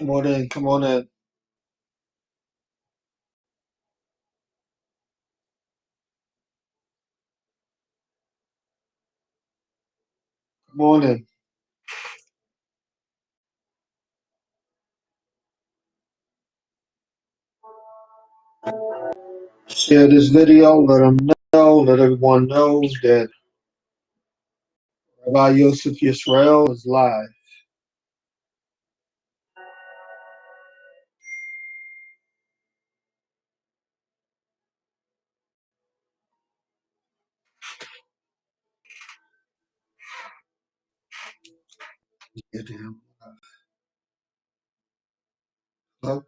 Come on in, come on in. Come on in. Share this video, let them know, let everyone know that Rabbi Yosef Yisrael is live. Get him. Hello?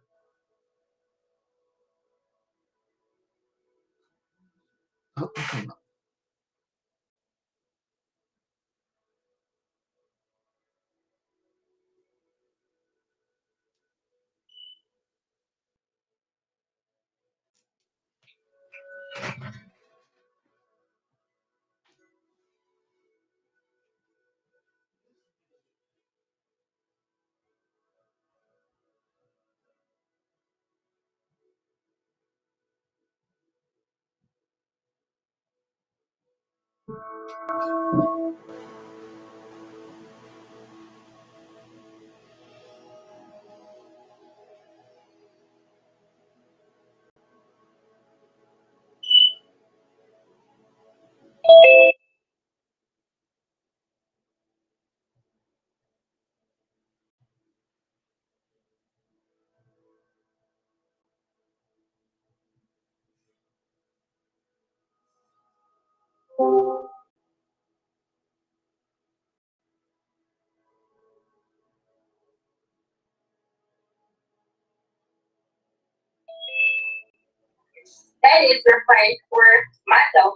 Oh, come on. That is your place for myself.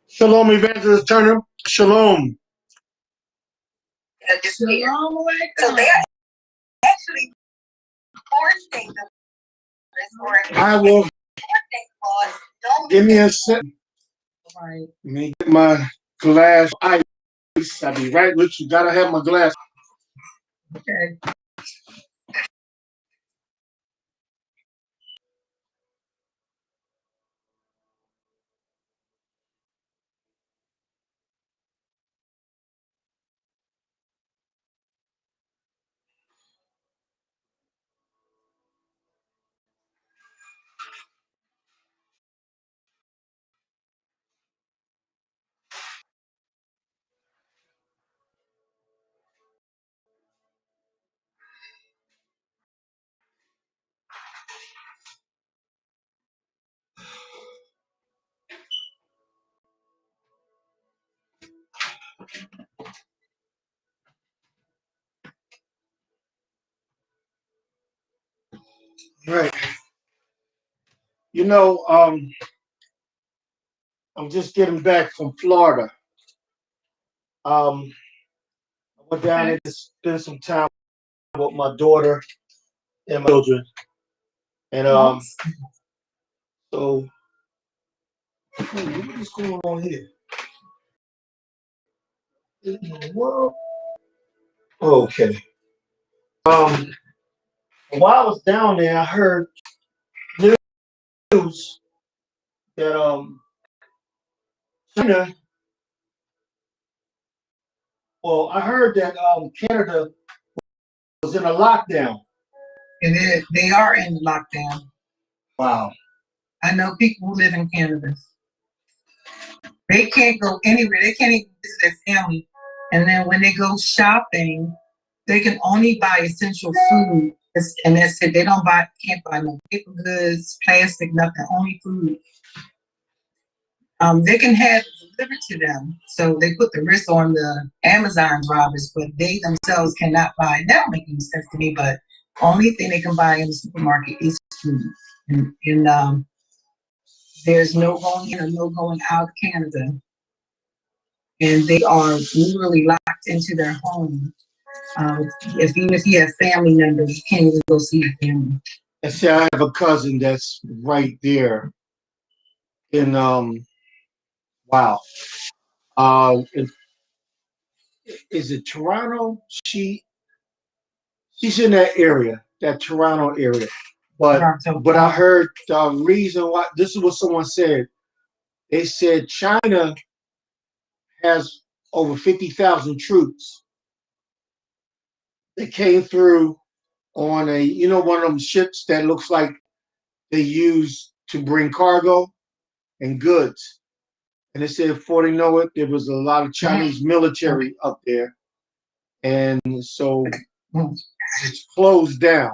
Shalom, Evangelist Turner. Shalom. Shalom. So they are actually forcing the I will. Give me a second. Right. Let me get my glass ice. I'll be right with you. Gotta have my glass. Okay. Right. You know, I'm just getting back from Florida. I went down there to spend some time with my daughter and my children, and so what is going on here? In the world? Okay. Um, while I was down there, I heard news that China. Well, I heard that Canada was in a lockdown. And they are in lockdown. Wow. I know people who live in Canada. They can't go anywhere. They can't even visit their family. And then when they go shopping, they can only buy essential food. And that's it. They can't buy no paper goods, plastic, nothing, only food. They can have it delivered to them. So they put the risk on the Amazon drivers, but they themselves cannot buy. That don't make any sense to me, but only thing they can buy in the supermarket is food. And there's no going in or no going out of Canada. And they are literally locked into their home. Even if you have family members, you can't even go see your family. And see, I have a cousin that's right there in wow. In, is it Toronto? She's in that area, that Toronto area. But I heard the reason why. This is what someone said. They said China has over 50,000 troops. They came through on one of them ships that looks like they use to bring cargo and goods. And they said before they know it, there was a lot of Chinese military up there. And so it's closed down.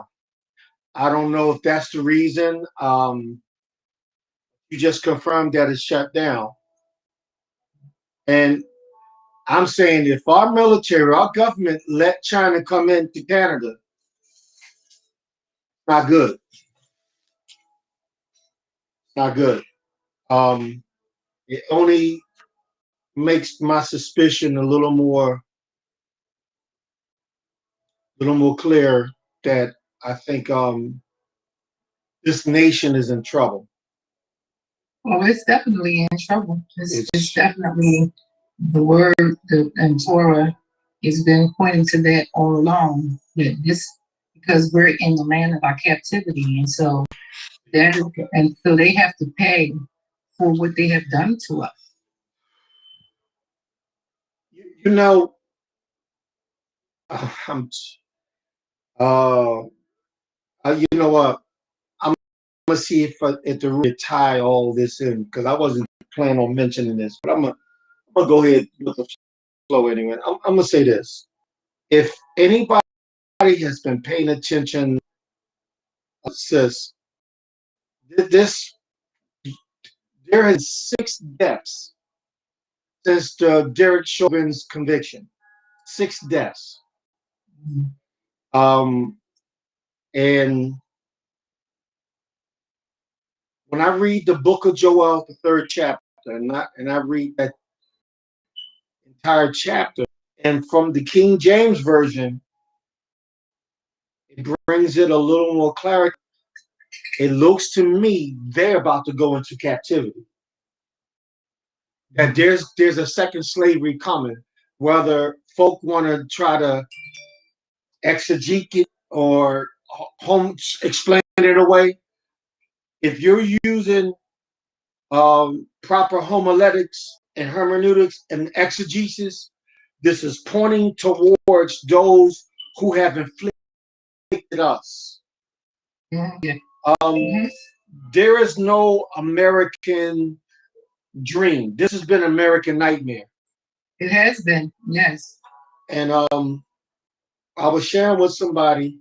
I don't know if that's the reason. You just confirmed that it's shut down. And I'm saying if our military, our government let China come into Canada, not good. Not good. It only makes my suspicion a little more clear that I think this nation is in trouble. Well, it's definitely in trouble. It's definitely the word and Torah has been pointing to that all along. That this because we're in the land of our captivity, and so they have to pay for what they have done to us. You know, you know what? I'm gonna see if to really tie all this in because I wasn't planning on mentioning this, but I'm gonna go ahead with the flow anyway. I'm gonna say this: if anybody has been paying attention, sis, there has 6 deaths since Derek Chauvin's conviction. 6 deaths. And when I read the book of Joel, the 3rd chapter, and I read that entire chapter, and from the King James Version, it brings it a little more clarity. It looks to me they're about to go into captivity. That there's a second slavery coming, whether folk want to try to exegete it or explain it away. If you're using proper homiletics and hermeneutics and exegesis, this is pointing towards those who have inflicted us. There is no American dream. This has been American nightmare. It has been, yes. And I was sharing with somebody.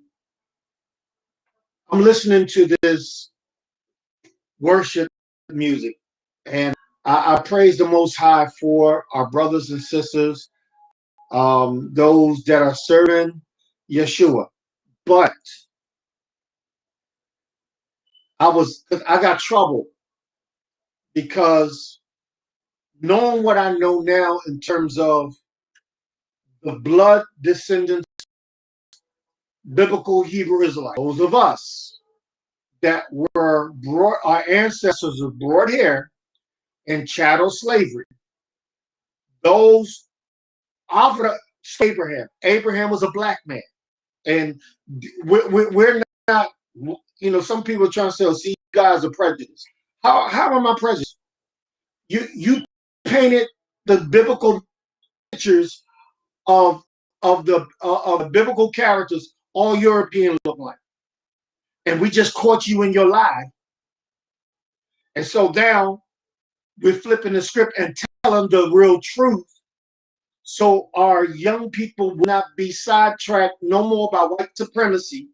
I'm listening to this worship music, and I praise the Most High for our brothers and sisters those that are serving Yeshua. But I got trouble because knowing what I know now in terms of the blood descendants, biblical Hebrew Israelites, those of us that were brought, our ancestors were brought here in chattel slavery. Those after Abraham. Abraham was a black man, and we're not. You know, some people are trying to say, "Oh, see, you guys are prejudiced." How am I prejudiced? You painted the biblical pictures of of biblical characters all European look like, and we just caught you in your lie, and so now we're flipping the script and telling the real truth. So our young people will not be sidetracked no more by white supremacy.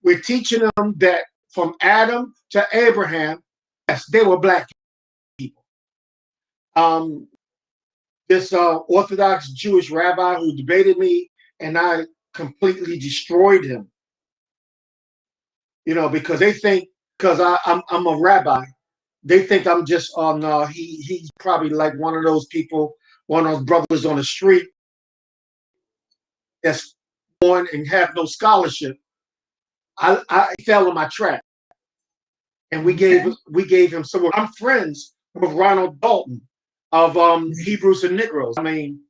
We're teaching them that from Adam to Abraham, yes, they were black people. This Orthodox Jewish rabbi who debated me, and I completely destroyed him. You know, because they think because I'm a rabbi, they think I'm just no. He's probably like one of those people, one of those brothers on the street that's born and have no scholarship. I fell in my trap, and we gave him some. I'm friends with Ronald Dalton of Hebrews and Negroes. I mean,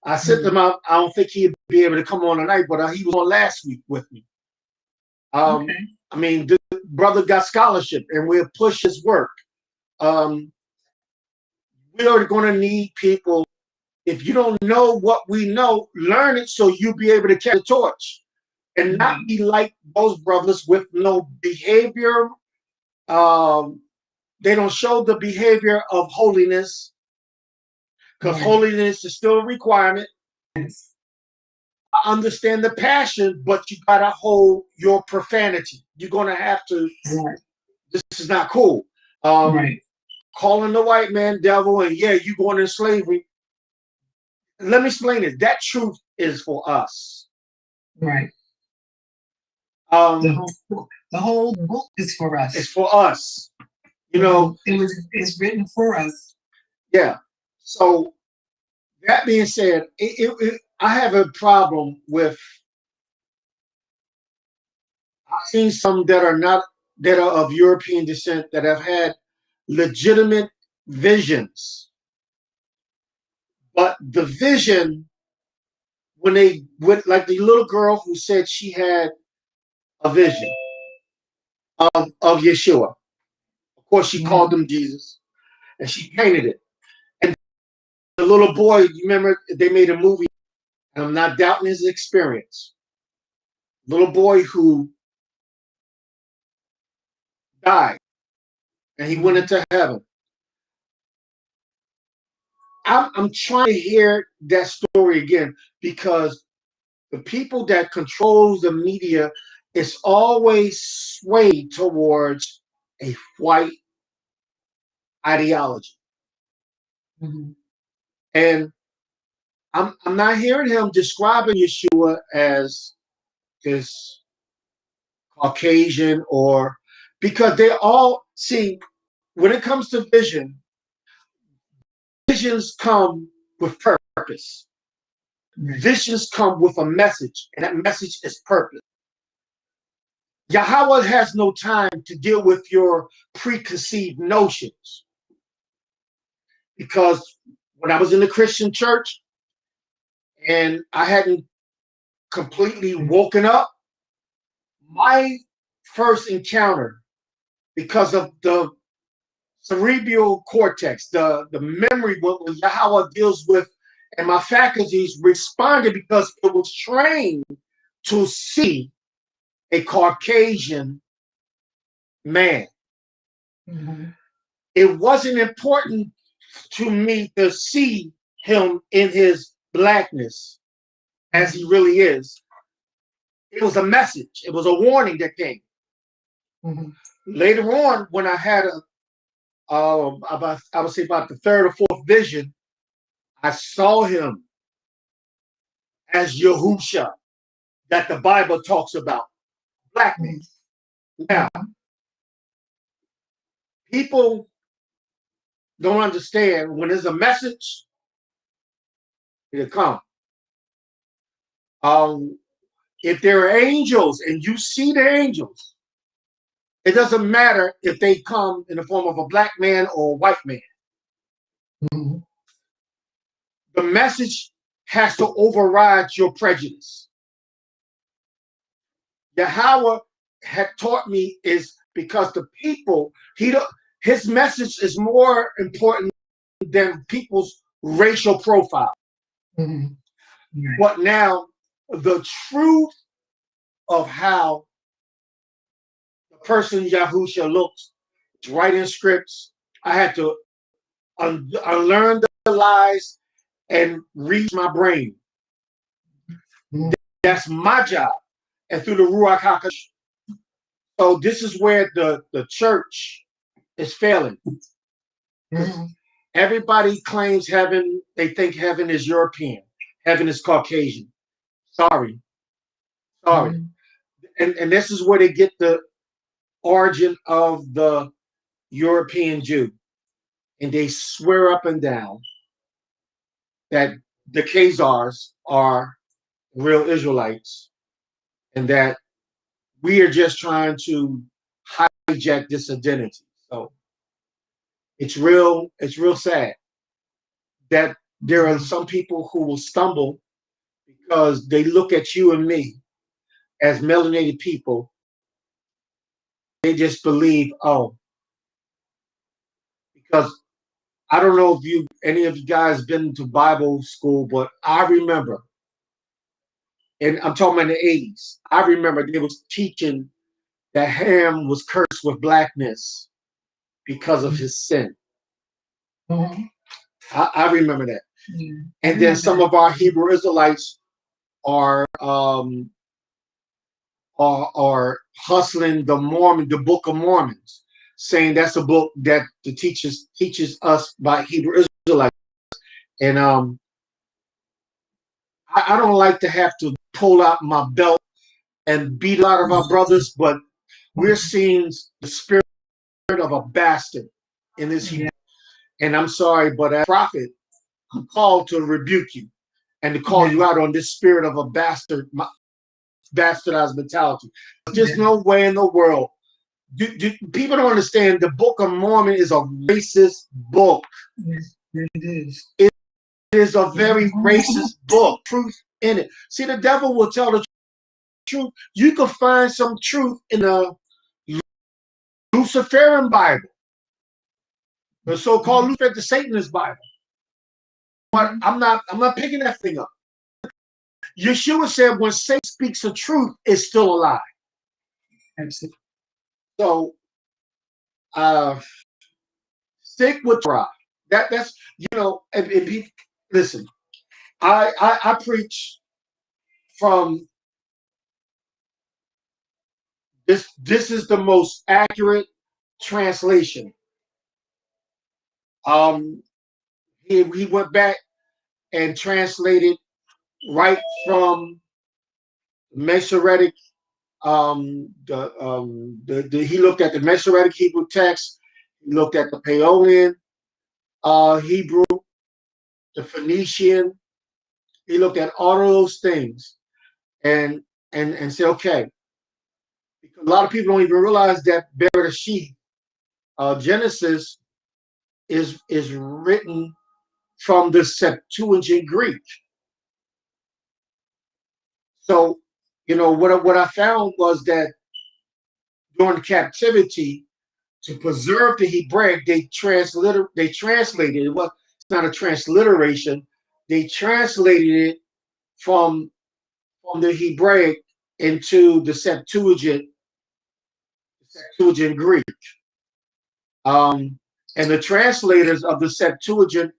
I sent him out. I don't think he'd be able to come on tonight, but he was on last week with me. I mean, the brother got scholarship, and we'll push his work. We are going to need people. If you don't know what we know, learn it so you'll be able to carry the torch and not be like those brothers with no behavior. They don't show the behavior of holiness because holiness is still a requirement. I understand the passion, but you gotta hold your profanity. You're gonna have to. This is not cool. Calling the white man devil and you going into slavery. Let me explain it. That truth is for us. Right. The whole book is for us. It's for us. You know, it's written for us. Yeah. So that being said, I have a problem with. I've seen some that are of European descent that have had legitimate visions, but the vision when they went like the little girl who said she had a vision of Yeshua. Of course, she called him Jesus, and she painted it. And the little boy, you remember they made a movie. And I'm not doubting his experience. Little boy who died, and he went into heaven. I'm trying to hear that story again because the people that controls the media is always swayed towards a white ideology. And I'm not hearing him describing Yeshua as this Caucasian or because they all see when it comes to visions come with purpose. Visions come with a message, and that message is purpose. Yahweh has no time to deal with your preconceived notions. Because when I was in the Christian church and I hadn't completely woken up, my first encounter, because of the cerebral cortex, the memory, what Yahweh deals with, and my faculties responded because it was trained to see a Caucasian man. It wasn't important to me to see him in his blackness as he really is. It was a message. It was a warning that came. Later on, when I had I would say about the third or fourth vision, I saw him as Yahusha that the Bible talks about. Black men. Now, people don't understand when there's a message, it'll come. If there are angels and you see the angels, it doesn't matter if they come in the form of a black man or a white man. Mm-hmm. The message has to override your prejudice. Yahweh had taught me is because the people, his message is more important than people's racial profile. Mm-hmm. Right. But now the truth of how the person Yahusha looks, it's right in scripts. I had to unlearn the lies and read my brain. Mm-hmm. That's my job. And through the Ruach HaKodesh. So this is where the church is failing. Mm-hmm. Everybody claims heaven. They think heaven is European. Heaven is Caucasian. Sorry. Mm-hmm. And this is where they get the origin of the European Jew. And they swear up and down that the Khazars are real Israelites and that we are just trying to hijack this identity. So it's real sad that there are some people who will stumble because they look at you and me as melanated people. They just believe, oh, because I don't know if any of you guys been to Bible school, but I remember, and I'm talking about in the 80s, I remember they was teaching that Ham was cursed with blackness because of his sin. Mm-hmm. I remember that. Yeah. And then some of our Hebrew Israelites are hustling the Book of Mormons, saying that's a book that the teaches us by Hebrew Israelites. And I don't like to have to pull out my belt and beat a lot of our brothers, but we're seeing the spirit of a bastard in this Hebrew. And I'm sorry, but as a prophet, I'm called to rebuke you and to call you out on this spirit of a bastardized mentality. There's no way in the world. People don't understand the Book of Mormon is a racist book. Yes, it is. It is a very racist book. Truth in it. See, the devil will tell the truth. You can find some truth in the Luciferian Bible, the so-called Lucifer, the Satanist Bible. But I'm not picking that thing up. Yeshua said when Satan speaks the truth, it's still a lie. Absolutely. So stick with Torah. That's listen, I preach from this is the most accurate translation. He went back and translated right from Masoretic. He looked at the Masoretic Hebrew text. He looked at the Paeonian Hebrew, the Phoenician. He looked at all of those things, and said, okay. Because a lot of people don't even realize that Bereshit, Genesis, is written from the Septuagint Greek. So, what I found was that during captivity, to preserve the Hebraic, they translated it. It's not a transliteration. They translated it from the Hebraic into the Septuagint Greek. And the translators of the Septuagint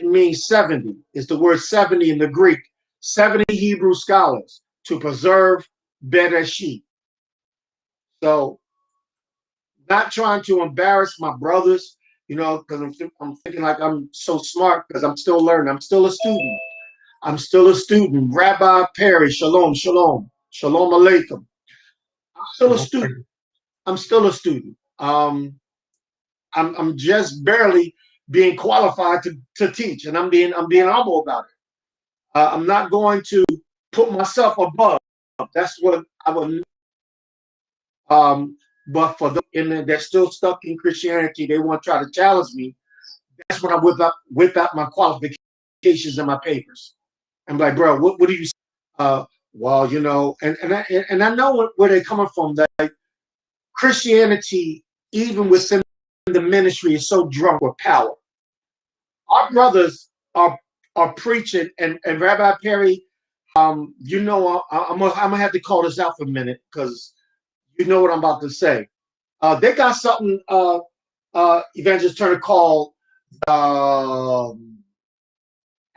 means 70. It's the word 70 in the Greek. 70 Hebrew scholars to preserve Bereshit. So, not trying to embarrass my brothers, because I'm thinking like I'm so smart because I'm still learning. I'm still a student. I'm still a student. Rabbi Perry, shalom, shalom, shalom alaikum. I'm still a student. I'm still a student. I'm just barely being qualified to teach, and I'm being humble about it. I'm not going to put myself above. That's what I would. But for them, and they're still stuck in Christianity, they want to try to challenge me. That's when I whip out my qualifications and my papers. I'm like, bro, what do you? Well, you know, and I know where they're coming from. That like, Christianity, even within the ministry, is so drunk with power. Our brothers are preaching, and Rabbi Perry, you know, I'm gonna have to call this out for a minute because you know what I'm about to say. They got something Evangelist Turner called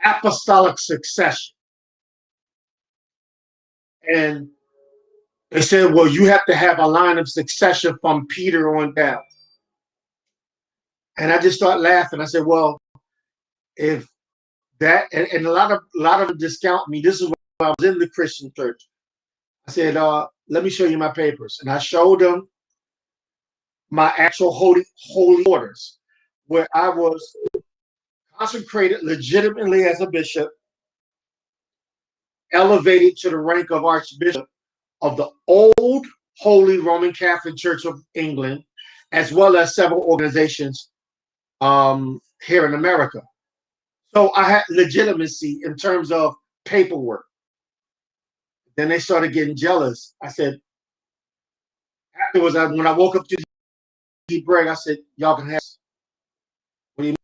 apostolic succession, and they said, well, you have to have a line of succession from Peter on down. And I just started laughing. I said, well, if that, and a lot of them discount me. This is when I was in the Christian church. I said, let me show you my papers. And I showed them my actual holy orders, where I was consecrated legitimately as a bishop, elevated to the rank of Archbishop of the old Holy Roman Catholic Church of England, as well as several organizations here in America. So I had legitimacy in terms of paperwork. Then they started getting jealous. I said, afterwards, when I woke up to eat bread, I said, y'all can have. What do you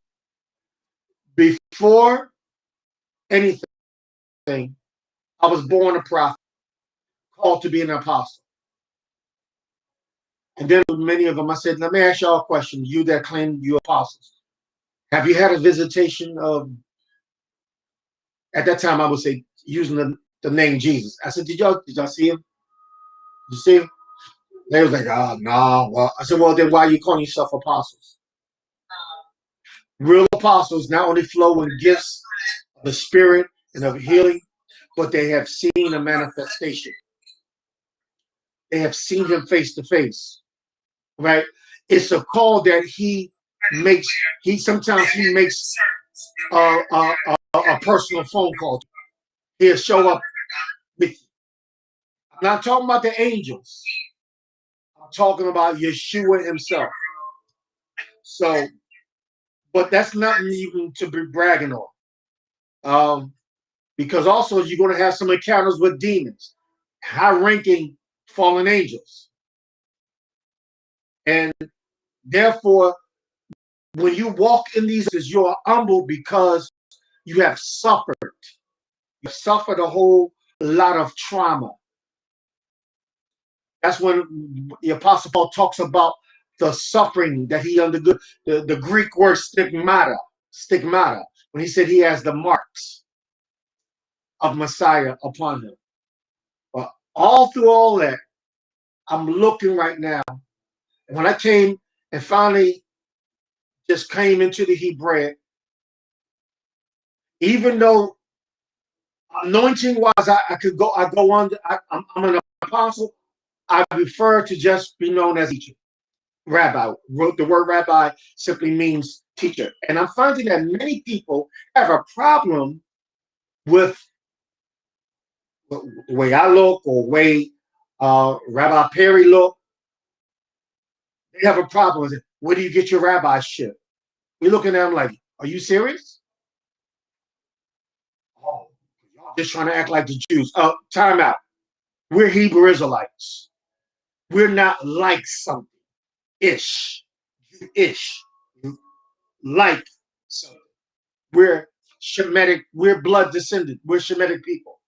mean? Before anything, I was born a prophet, called to be an apostle. And then many of them, I said, let me ask y'all a question. You that claim you apostles. Have you had a visitation of, at that time I would say, using the name Jesus? I said, did y'all see him? Did you see him? They was like, oh, no. Well, I said, well, then why are you calling yourself apostles? Real apostles not only flow in gifts of the spirit and of healing, but they have seen a manifestation. They have seen him face to face, right? It's a call that he makes. Sometimes he makes a personal phone call. He'll show up with you. I'm not talking about the angels. I'm talking about Yeshua himself. So, but that's nothing even to be bragging on. Because also you're going to have some encounters with demons, high-ranking fallen angels. And therefore, when you walk in these, you are humble because you have suffered. You've suffered a whole lot of trauma. That's when the Apostle Paul talks about the suffering that he undergood. The Greek word stigmata, when he said he has the marks of Messiah upon him. But all through all that, I'm looking right now. When I came and finally just came into the Hebraic, even though anointing wise, I go on. I'm an apostle. I prefer to just be known as teacher, rabbi. The word rabbi simply means teacher, and I'm finding that many people have a problem with the way I look or the way Rabbi Perry look. They have a problem with it. Where do you get your rabbi-ship? We're looking at them like, are you serious? Oh, y'all just trying to act like the Jews. Time out. We're Hebrew Israelites. We're not like something. Ish. Like something. We're Shemitic. We're blood descendant. We're Shemitic people.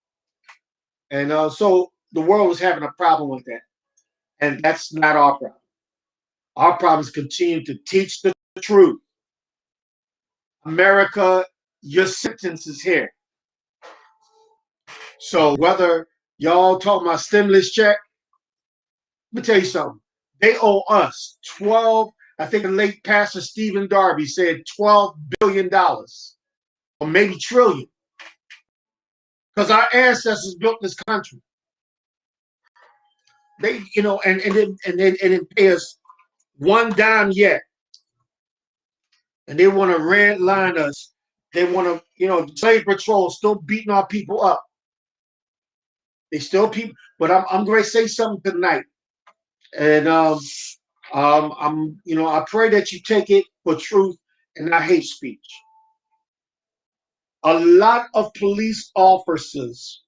And so the world is having a problem with that. And that's not our problem. Our problem is continue to teach the truth. America, your sentence is here. So whether y'all talking about stimulus check, let me tell you something. They owe us 12, I think the late Pastor Stephen Darby said $12 billion or maybe trillion. because our ancestors built this country. They, you know, and didn't pay us one dime yet, and they want to red line us. They want to, you know, slave patrol still beating our people up. They still people, but I'm going to say something tonight, and you know, I pray that you take it for truth and not hate speech. A lot of police officers,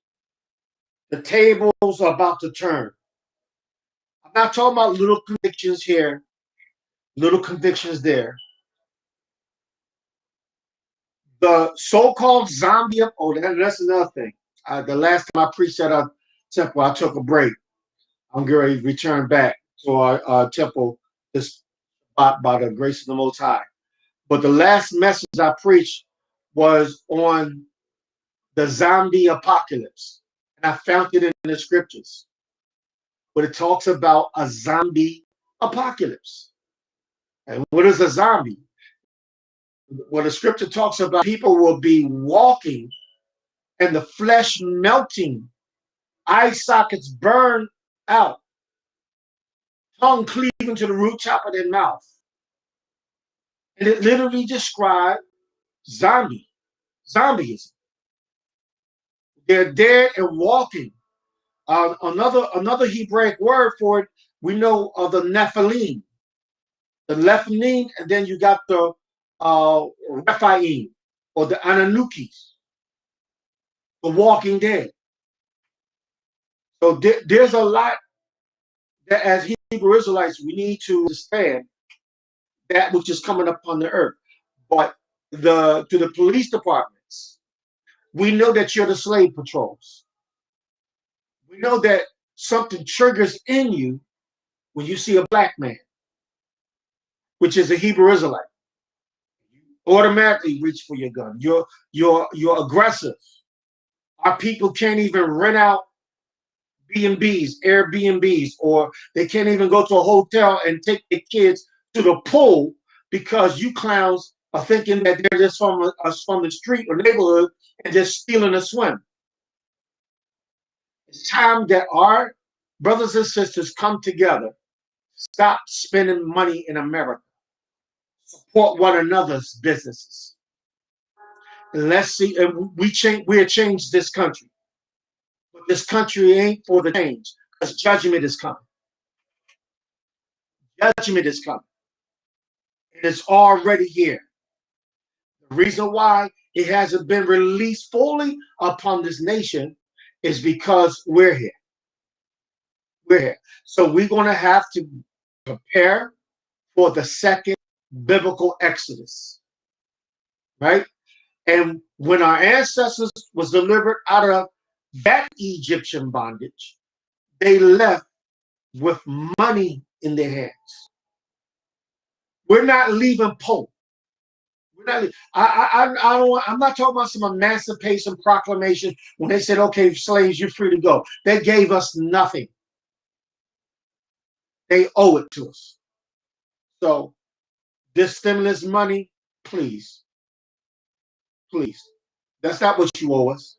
the tables are about to turn. I'm not talking about little convictions here, little convictions there. The so-called zombie, oh, that's another thing. The last time I preached at our temple, I took a break. I'm going to return back to our temple this by the grace of the Most High. But the last message I preached was on the zombie apocalypse. And I found it in the scriptures. But it talks about a zombie apocalypse. And what is a zombie? Well, the scripture talks about people will be walking and the flesh melting, eye sockets burned out, tongue cleaving to the root top of their mouth. And it literally described zombieism. They're dead and walking. Another Hebraic word for it, we know of the Nephilim. The Nephilim, and then you got the Rephaim, or the Ananukkis, the walking dead. So there's a lot that as Hebrew Israelites we need to understand that which is coming upon the earth. But to the police departments, we know that you're the slave patrols. We know that something triggers in you when you see a black man, which is a Hebrew Israelite. You automatically reach for your gun. You're aggressive. Our people can't even rent out B&Bs, Airbnbs, or they can't even go to a hotel and take their kids to the pool because you clowns are thinking that they're just from the street or neighborhood and just stealing a swim. It's time that our brothers and sisters come together, stop spending money in America, support one another's businesses. And let's see, and we'll change this country. But this country ain't for the change, because judgment is coming. Judgment is coming. And it's already here. The reason why it hasn't been released fully upon this nation is because we're here. We're here. So we're going to have to prepare for the second biblical Exodus. Right? And when our ancestors was delivered out of that Egyptian bondage, they left with money in their hands. We're not leaving poor. We're not. I'm not talking about some emancipation proclamation when they said, "Okay, slaves, you're free to go." They gave us nothing. They owe it to us. So this stimulus money, please, please, that's not what you owe us.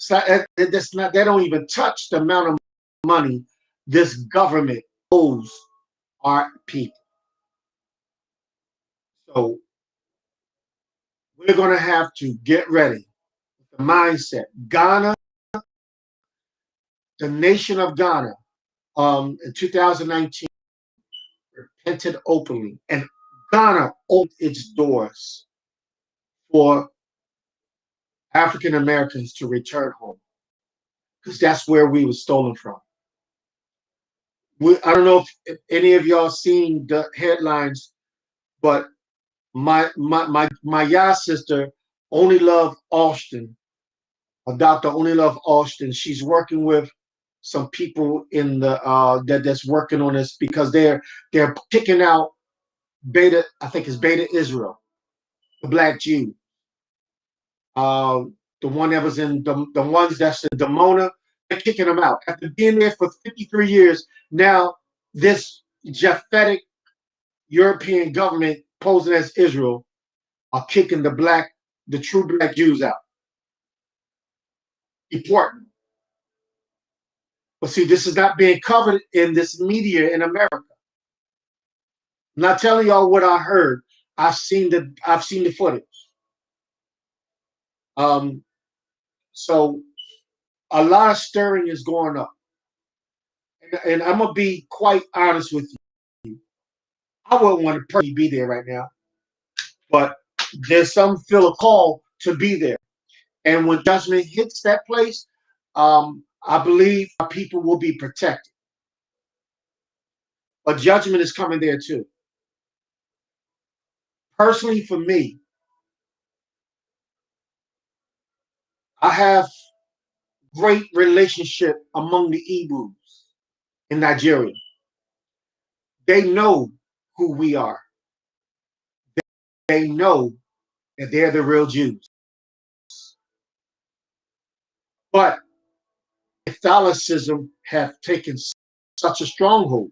That's not. They don't even touch the amount of money this government owes our people. So we're going to have to get ready with the mindset. Ghana, the nation of Ghana, in 2019, repented openly, and Ghana opened its doors for African Americans to return home, because that's where we were stolen from. I don't know if any of y'all seen the headlines, but my Yah sister, Only Love Austin, Dr. Only Love Austin, she's working with some people in the that's working on this, because they're picking out Beta, I think it's Beta Israel, the black Jew, the one that was in the ones that's in Demona. They're kicking them out after being there for 53 years. Now this Japhetic European government posing as Israel are kicking the true black Jews out. important. But see, this is not being covered in this media in America. I'm not telling y'all what I heard. I've seen the footage. So a lot of stirring is going up. And I'm gonna be quite honest with you. I wouldn't want to personally be there right now, but there's some feel a call to be there. And when judgment hits that place, I believe our people will be protected. But judgment is coming there too. Personally, for me, I have great relationship among the Hebrews in Nigeria. They know who we are. They know that they're the real Jews. But Catholicism have taken such a stronghold.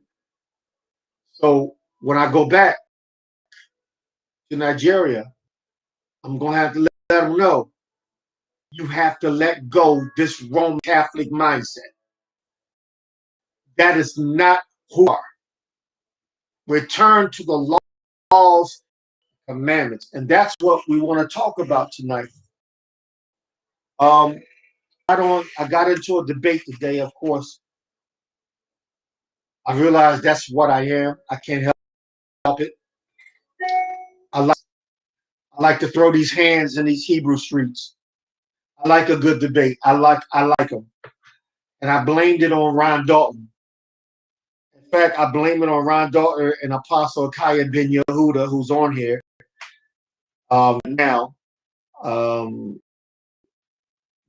So when I go back to Nigeria, I'm going to have to let them know you have to let go this Roman Catholic mindset. That is not who we are. Return to the laws, commandments, and that's what we want to talk about tonight. I got into a debate today. Of course, I realized that's what I am. I can't help it. I like to throw these hands in these Hebrew streets. I like a good debate. I like them, and I blamed it on Ron Dalton. In fact, I blame it on Ron Dalton and Apostle Kaya Ben Yehuda, who's on here now.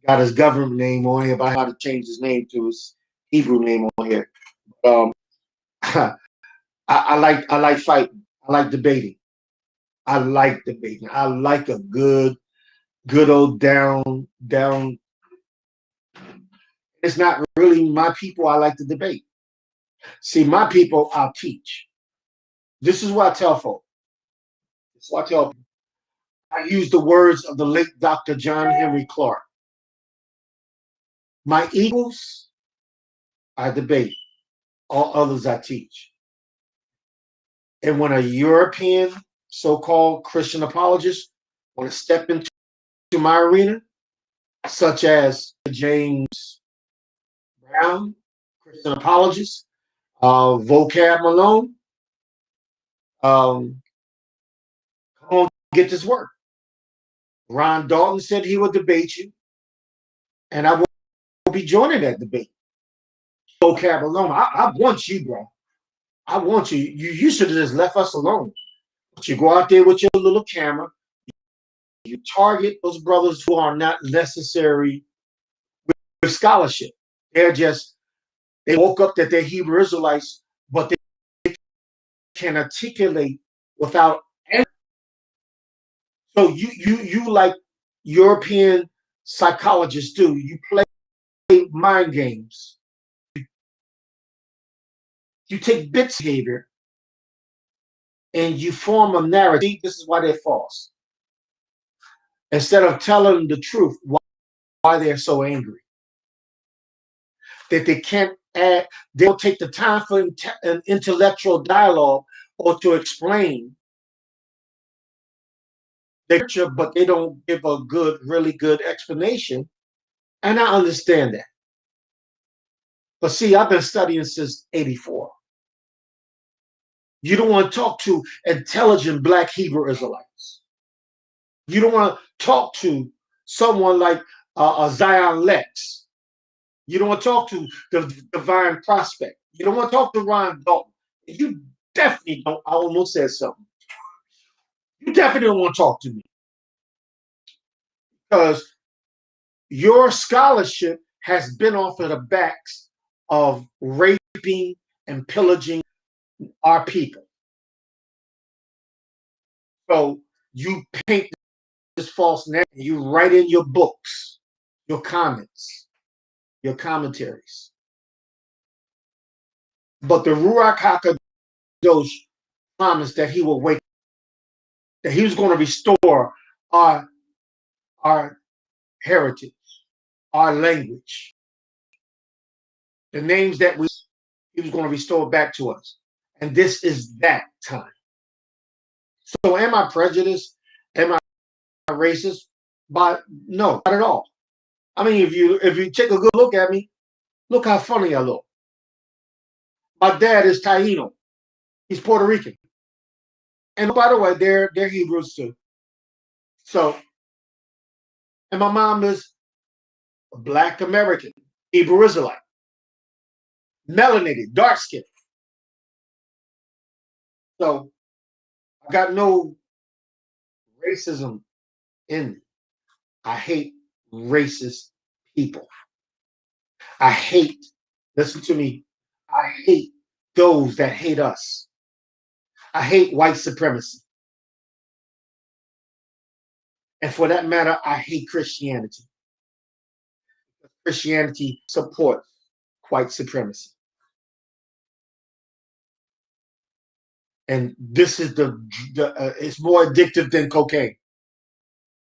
Got his government name on here, but I had to change his name to his Hebrew name on here. Um, I like fighting. I like debating. I like debating. I like a good old down. It's not really my people I like to debate. See, my people I'll teach. This is what I tell folks. This is what I tell people. I use the words of the late Dr. John Henry Clark. My equals, I debate. All others I teach. And when a European so-called Christian apologist want to step into my arena, such as James Brown, Christian apologist, Vocab Malone, come on, get this work. Ron Dalton said he would debate you, and I will be joining that debate. Vocab Malone, I want you, bro. I want you. You should have just left us alone. But you go out there with your little camera, you target those brothers who are not necessary with scholarship. They woke up that they're Hebrew Israelites, but they can articulate without answer. So you like European psychologists do. You play mind games. You take bits of behavior and you form a narrative. This is why they're false. Instead of telling the truth, why they're so angry. That they can't add, they don't take the time for an intellectual dialogue or to explain the picture, but they don't give a really good explanation. And I understand that. But see, I've been studying since '84. You don't want to talk to intelligent Black Hebrew Israelites. You don't want to talk to someone like Zion Lex. You don't want to talk to the Divine Prospect. You don't want to talk to Ron Dalton. You definitely don't. I almost said something. You definitely don't want to talk to me because your scholarship has been off of the backs of raping and pillaging our people. So you paint this false narrative. You write in your books, your comments, your commentaries. But the Ruach HaKadosh promised that he will wake, that he was going to restore our heritage. our language. The names that he was going to restore back to us. And this is that time. So am I prejudiced? Am I racist? But no, not at all. I mean, if you take a good look at me, look how funny I look. My dad is Taino. He's Puerto Rican. And by the way, they're Hebrews too. So, and my mom is a Black American, Hebrew Israelite, melanated, dark skinned. So I got no racism in me. I hate racist people. I hate, listen to me, I hate those that hate us. I hate white supremacy. And for that matter, I hate Christianity. Christianity supports white supremacy. And this is it's more addictive than cocaine.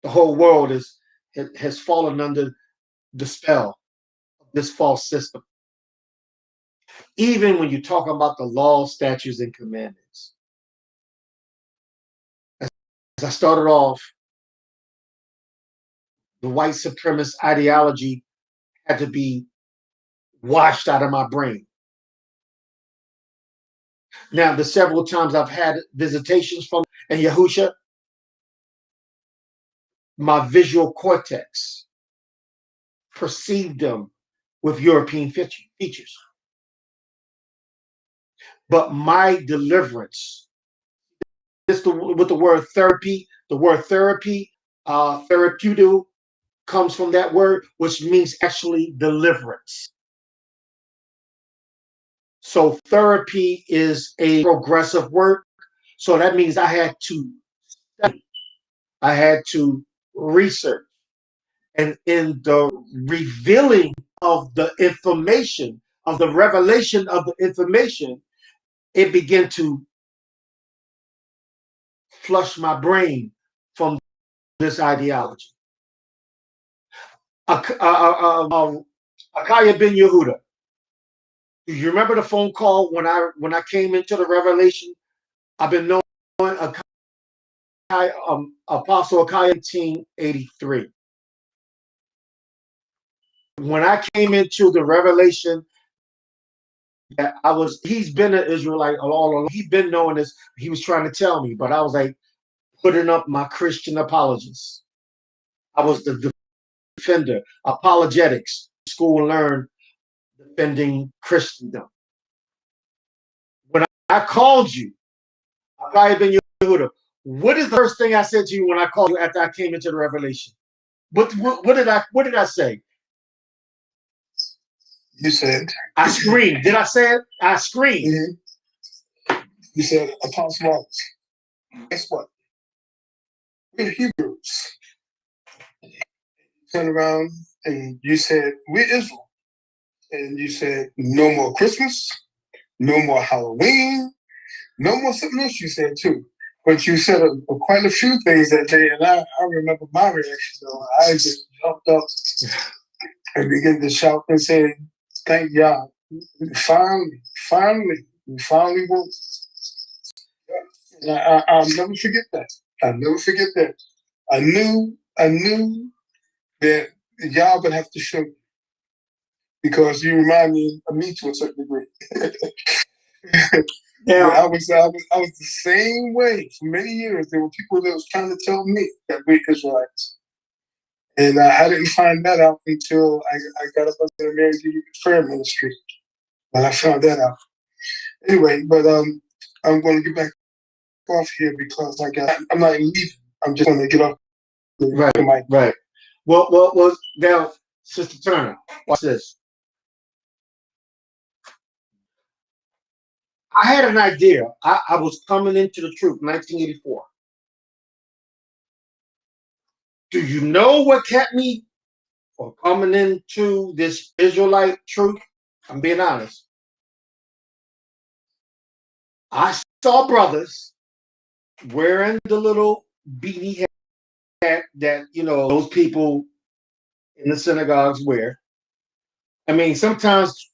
The whole world has fallen under the spell of this false system. Even when you talk about the laws, statutes, and commandments. As I started off, the white supremacist ideology had to be washed out of my brain. Now, the several times I've had visitations from and Yahusha, my visual cortex perceived them with European features. But my deliverance, with the word therapy, therapeutic comes from that word, which means actually deliverance. So therapy is a progressive word. So that means I had to study, I had to research. And in the revealing of the information, of the revelation of the information, it began to flush my brain from this ideology. Akaya ben Yehuda. Do you remember the phone call when I came into the revelation? I've been knowing Apostle Akaya 1983. When I came into the revelation that he's been an Israelite all along. He's been knowing this. He was trying to tell me, but I was like putting up my Christian apologists. I was the defender, apologetics, school and learn, defending Christendom. When I called you, I've been Yehuda. What is the first thing I said to you when I called you after I came into the revelation? What did I say? You said I screamed. Did I say it? I screamed. Mm-hmm. You said, Apostle Wallace, guess what? We're Hebrews. Turn around and you said, we're Israel. And you said, no more Christmas, no more Halloween, no more something else you said too. But you said quite a few things that day, and I remember my reaction. Though. I just jumped up and began to shout and say, thank God. Finally won. And I'll never forget that. I'll never forget that. I knew that y'all would have to show me because you remind me of me to a certain degree. Yeah, I was the same way for many years. There were people that was trying to tell me that we're Israelites, and I didn't find that out until I got up under the Mary Prayer Ministry when I found that out. Anyway, but I'm going to get back off here because I'm not leaving. I'm just going to get off. Right. Well. Now, Sister Turner, watch this. I had an idea. I was coming into the truth, 1984. Do you know what kept me from coming into this Israelite truth? I'm being honest. I saw brothers wearing the little beanie hat that, those people in the synagogues wear. I mean, sometimes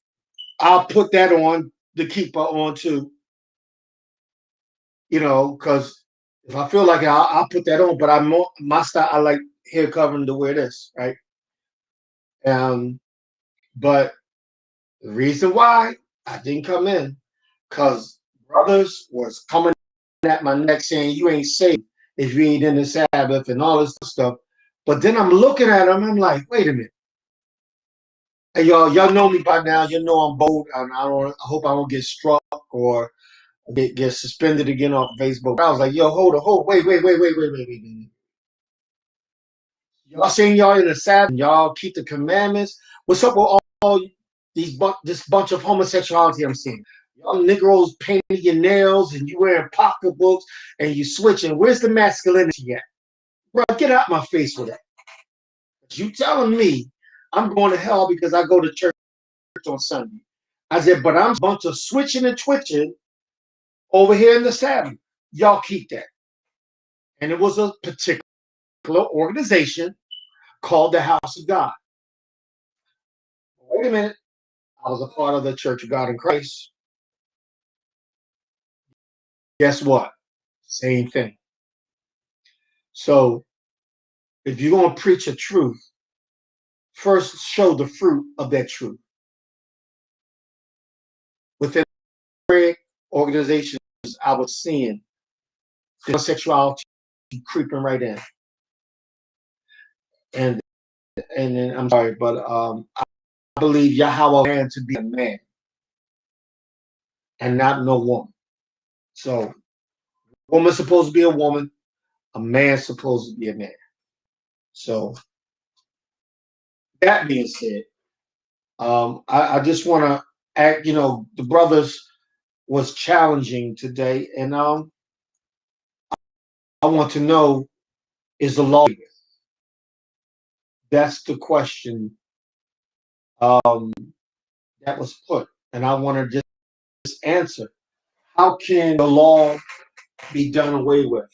I'll put that on the keeper on too, because if I feel like it, I'll put that on. But my style, I like hair covering to wear this, right? But the reason why I didn't come in, because brothers was coming at my neck saying you ain't safe if you ain't in the Sabbath and all this stuff. But then I'm looking at them, I'm like, wait a minute. And y'all know me by now. You know I'm bold, and I hope I don't get struck or get suspended again off Facebook. I was like, yo, hold, wait. Y'all saying y'all in the Sabbath, y'all keep the commandments. What's up with all this bunch of homosexuality I'm seeing? Y'all Negroes painting your nails and you wearing pocketbooks and you switching. Where's the masculinity at? Bro, get out my face with that. You telling me I'm going to hell because I go to church on Sunday. I said, but I'm a bunch of switching and twitching over here in the Sabbath. Y'all keep that. And it was a particular organization called the House of God. Wait a minute. I was a part of the Church of God in Christ. Guess what? Same thing. So if you're going to preach a truth, first show the fruit of that truth. Within organizations, I was seeing homosexuality creeping right in. And then I'm sorry, but I believe Yahweh man to be a man and not no woman. So woman's supposed to be a woman, a man's supposed to be a man. So that being said, I just want to act, the brothers was challenging today, and I want to know, is the law? That's the question that was put, and I want to just answer. How can the law be done away with?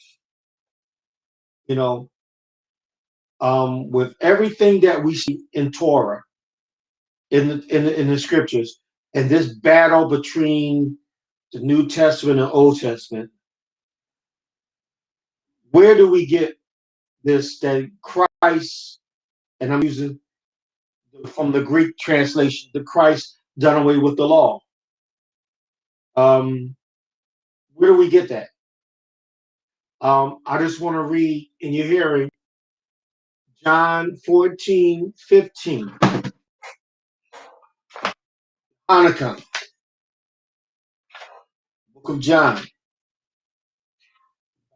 With everything that we see in Torah, in the scriptures, and this battle between the New Testament and Old Testament, where do we get this that Christ, and I'm using from the Greek translation, the Christ done away with the law? Where do we get that? I just want to read in your hearing John 14:15. Hanukkah, Book of John,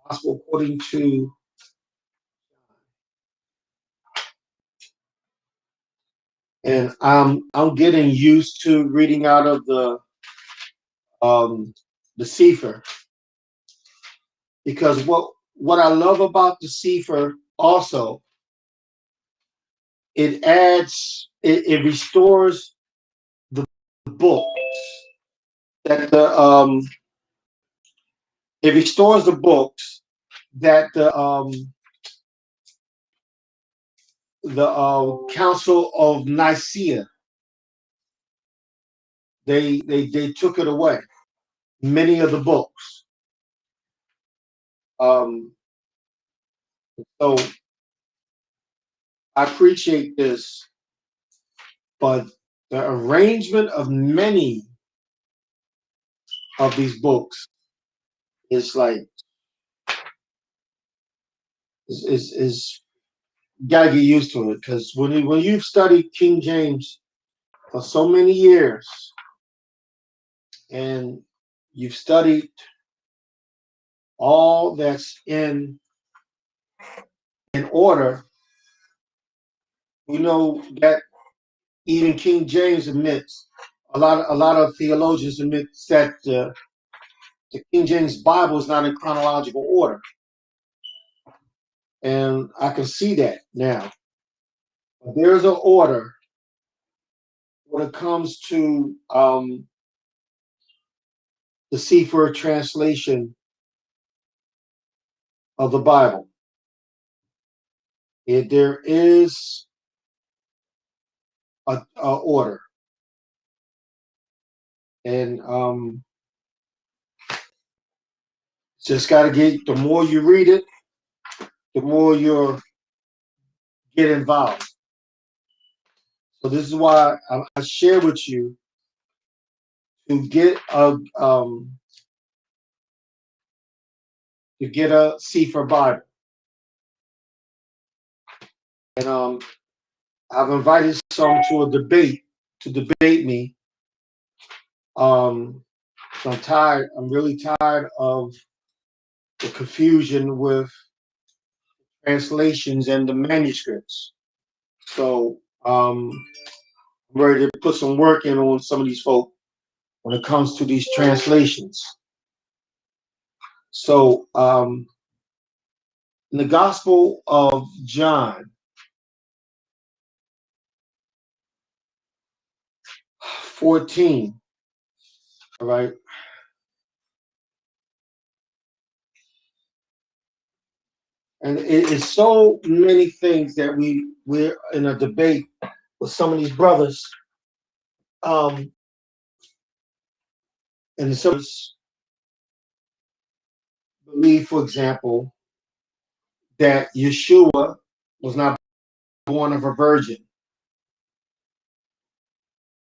Gospel according to, and I'm getting used to reading out of the Sefer, because what I love about the Sefer also, it restores the books that it restores the books that the Council of Nicaea, they took it away. Many of the books. So I appreciate this, but the arrangement of many of these books is like is gotta get used to it, because when you've studied King James for so many years and you've studied all that's in order, you know that even King James admits, a lot of theologians admits that the King James Bible is not in chronological order, and I can see that now. There's an order when it comes to the Sefer translation of the Bible. There is order. And just got to get, the more you read it, the more you'll get involved. So this is why I share with you to get a Sefer Bible. And I've invited some to a debate, to debate me. So I'm tired. I'm really tired of the confusion with translations and the manuscripts. So I'm ready to put some work in on some of these folk when it comes to these translations. So in the Gospel of John, 14, all right. And it is so many things that we're in a debate with some of these brothers. And some believe, for example, that Yeshua was not born of a virgin.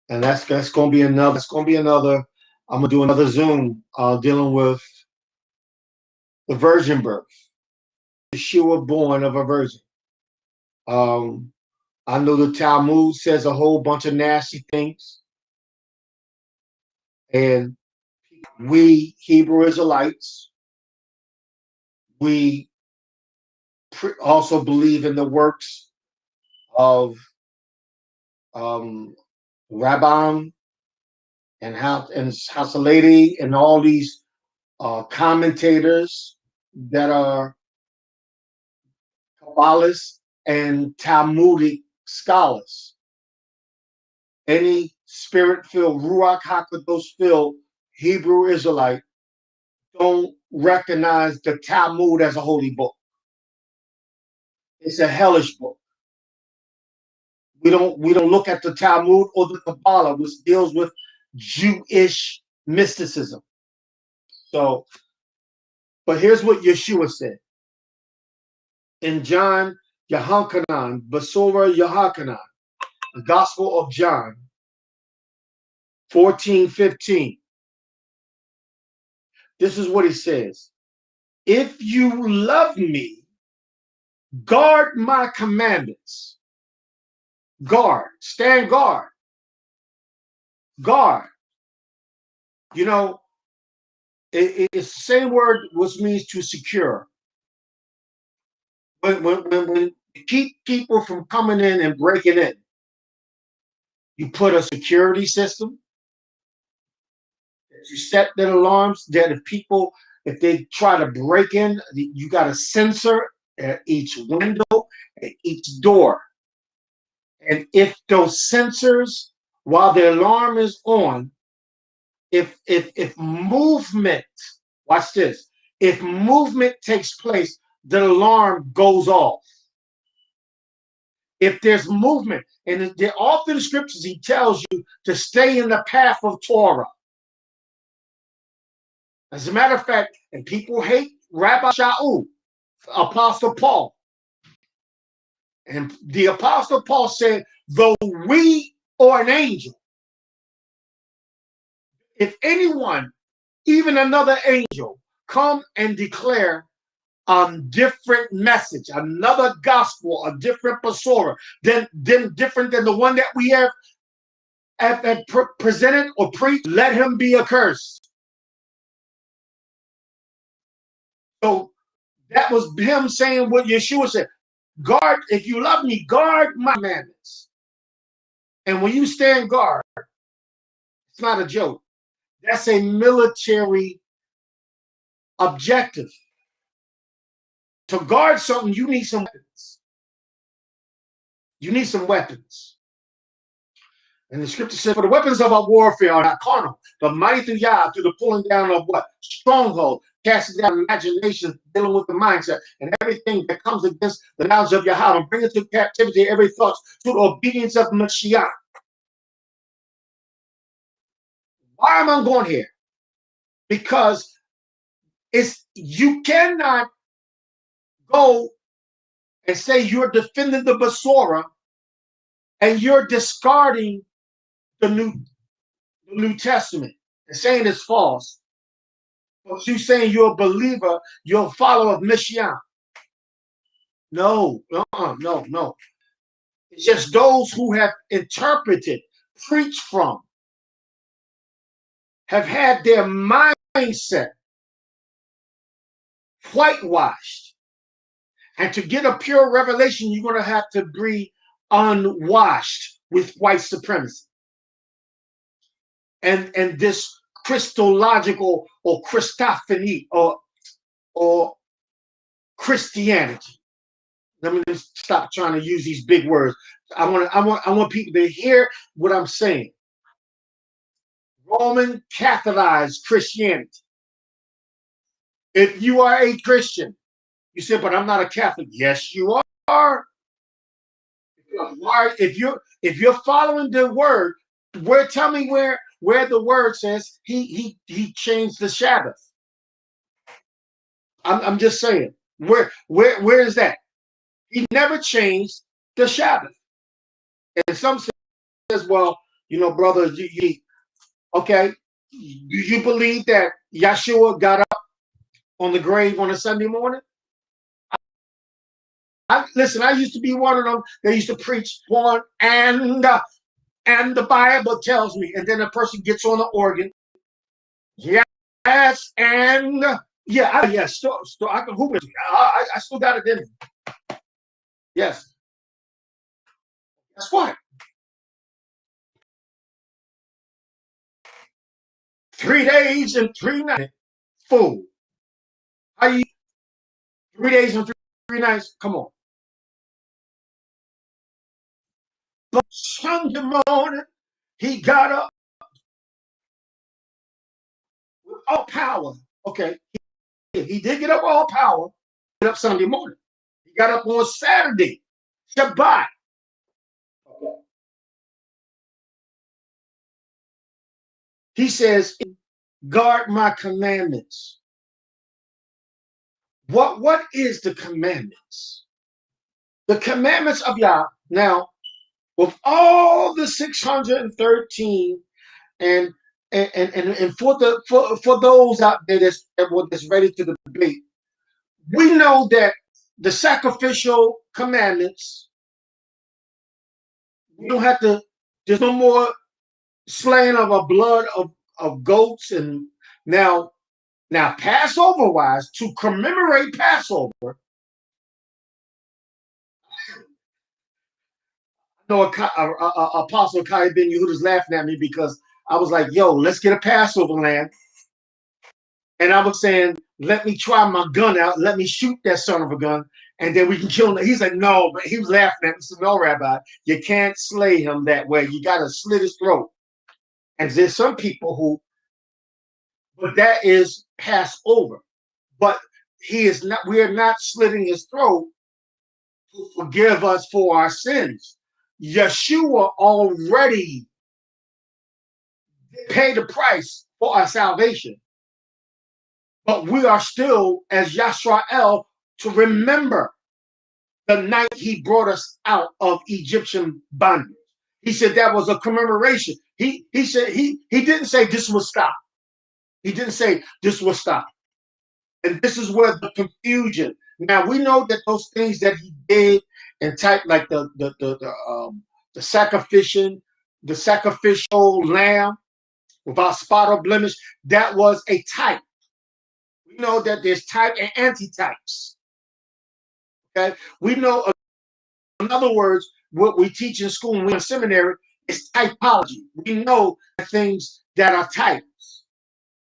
And that's gonna be another, I'm gonna do another Zoom dealing with the virgin birth. Yeshua born of a virgin. I know the Talmud says a whole bunch of nasty things. And we Hebrew Israelites, we also believe in the works of Rabban and Hasaledi and all these commentators that are Kabbalists and Talmudic scholars. Any spirit-filled, Ruach HaKadosh-filled Hebrew Israelite don't recognize the Talmud as a holy book. It's a hellish book. We don't look at the Talmud or the Kabbalah, which deals with Jewish mysticism. So, but here's what Yeshua said in John Yehochanan, Basora Yehochanan, the Gospel of John 14:15. This is what he says: if you love me, guard my commandments. Guard, stand guard. Guard. You know, it's the same word which means to secure. When you keep people from coming in and breaking in, you put a security system. You set the alarms that if they try to break in, you got a sensor at each window, at each door. And if those sensors, while the alarm is on, if movement, watch this, if movement takes place, the alarm goes off. If there's movement, and all through the scriptures, he tells you to stay in the path of Torah. As a matter of fact, and people hate Rabbi Shaul, Apostle Paul. And the Apostle Paul said, though we are an angel, if anyone, even another angel, come and declare a different message, another gospel, a different Basora, then different than the one that we have presented or preached, let him be accursed. So that was him saying what Yeshua said. Guard, if you love me, guard my commandments. And when you stand guard, it's not a joke. That's a military objective. To guard something, you need some weapons. You need some weapons. And the scripture said, for the weapons of our warfare are not carnal, but mighty through Yah, through the pulling down of what? Stronghold, casting down imagination, dealing with the mindset, and everything that comes against the knowledge of Yahweh, and bring into captivity every thought to the obedience of Mashiach. Why am I going here? Because you cannot go and say you're defending the Basora and you're discarding the New Testament and saying it's false. But you saying you're a believer, you're a follower of Messiah. No, no. It's just those who have interpreted, preached from, have had their mindset whitewashed. And to get a pure revelation, you're going to have to be unwashed with white supremacy. And this Christological or Christophany or Christianity. Let me just stop trying to use these big words. I want people to hear what I'm saying. Roman Catholicized Christianity. If you are a Christian, you say, but I'm not a Catholic. Yes, you are. If you're following the word, tell me where the word says he changed the Sabbath. I'm just saying. Where is that? He never changed the Sabbath. And some says, well, brother, okay, you believe that Yeshua got up on the grave on a Sunday morning? Listen, I used to be one of them. They used to preach one and the Bible tells me, and then a person gets on the organ. Yes, and still I can hoop it. I still got it in me. Yes. Guess what? 3 days and 3 nights. Fool. How you 3 days and 3 nights? Come on. But Sunday morning, he got up with all power. Okay. He did get up all power. Get up Sunday morning. He got up on Saturday. Shabbat. Okay. He says, guard my commandments. What is the commandments? The commandments of Yah. Now, with all the 613 and for those out there that's ready to debate, we know that the sacrificial commandments, we don't have to, there's no more slaying of a blood of goats. And now Passover wise, to commemorate Passover, I know Apostle Kai Ben Yehuda's laughing at me because I was like, yo, let's get a Passover lamb. And I was saying, let me try my gun out. Let me shoot that son of a gun. And then we can kill him. He's like, no, but he was laughing at me. He said, no, Rabbi, you can't slay him that way. You got to slit his throat. And there's some people but that is Passover. But we are not slitting his throat to forgive us for our sins. Yeshua already paid the price for our salvation. But we are still, as Yisrael, to remember the night he brought us out of Egyptian bondage. He said that was a commemoration. He said he didn't say this will stop. He didn't say this will stop. And this is where the confusion. Now we know that those things that he did and type like the sacrificial lamb without spot or blemish, that was a type. We know that there's type and antitypes. Okay, we know. In other words, what we teach in school and we in seminary is typology. We know things that are types,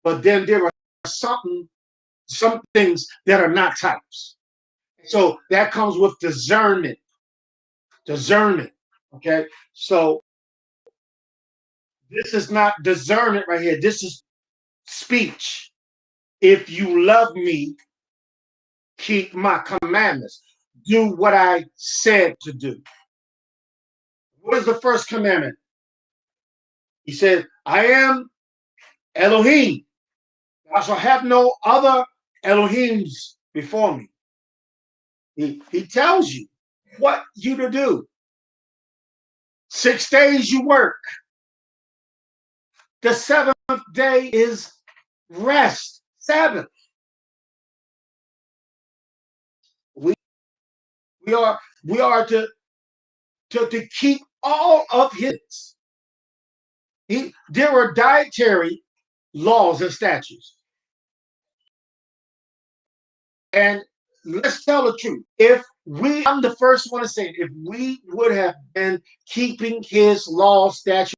but then there are some things that are not types. So that comes with discernment. Okay, so this is not discernment right here. This is speech. If you love me, keep my commandments. Do what I said to do. What is the first commandment? He said, I am Elohim. Thou shalt have no other Elohims before me. He tells you what you to do. 6 days you work. The 7th day is rest, Sabbath. We are to keep all of his. There are dietary laws and statutes. And let's tell the truth. I'm the first one to say it, if we would have been keeping his laws, statutes,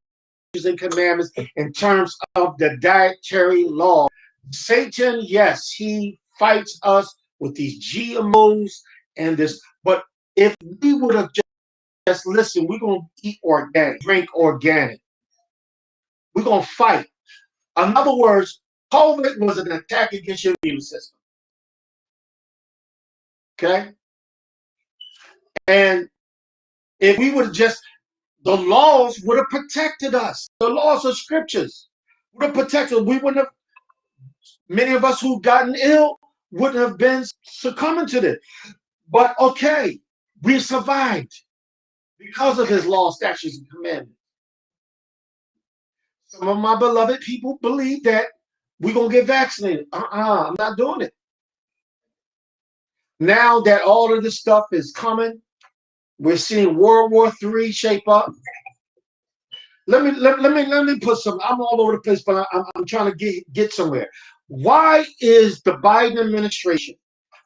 and commandments in terms of the dietary law, Satan, yes, he fights us with these GMOs and this. But if we would have just listened, we're going to eat organic, drink organic. We're going to fight. In other words, COVID was an attack against your immune system. Okay? And if we would have just, the laws would have protected us. The laws of scriptures would have protected us. We wouldn't have, many of us who've gotten ill wouldn't have been succumbing to this. But okay, we survived because of his law, statutes, and commandments. Some of my beloved people believe that we're going to get vaccinated. I'm not doing it. Now that all of this stuff is coming, we're seeing World War III shape up. Let me put some. I'm all over the place, but I'm trying to get somewhere. Why is the Biden administration?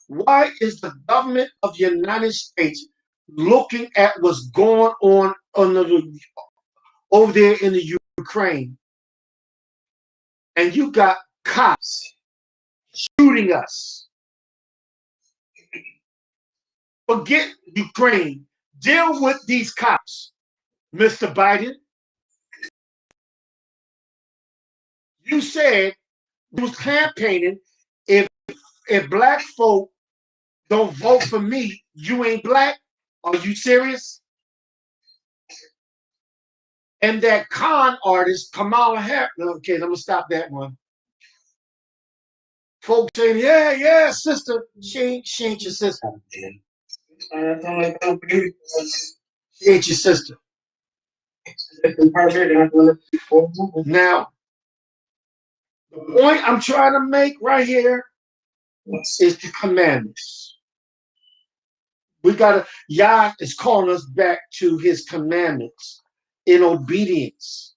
Why is the government of the United States looking at what's going on over there in the Ukraine? And you got cops shooting us. Forget Ukraine. Deal with these cops, Mr. Biden. You said you was campaigning. If black folk don't vote for me, you ain't black. Are you serious? And that con artist, Kamala Harris. Okay, I'm gonna stop that one. Folks saying, yeah, sister. She ain't your sister. She ain't your sister. Now, the point I'm trying to make right here is the commandments. Yah is calling us back to his commandments in obedience.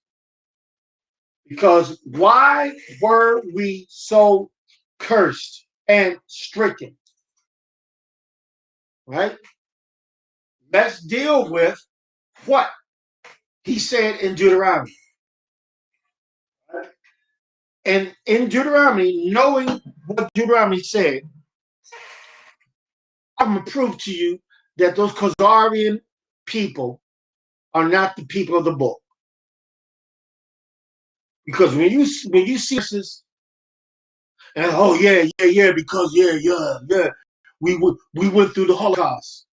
Because why were we so cursed and stricken? Right? Let's deal with what he said in Deuteronomy. And in Deuteronomy, knowing what Deuteronomy said, I'm going to prove to you that those Khazarian people are not the people of the book. Because when you see this, and because we went through the Holocaust.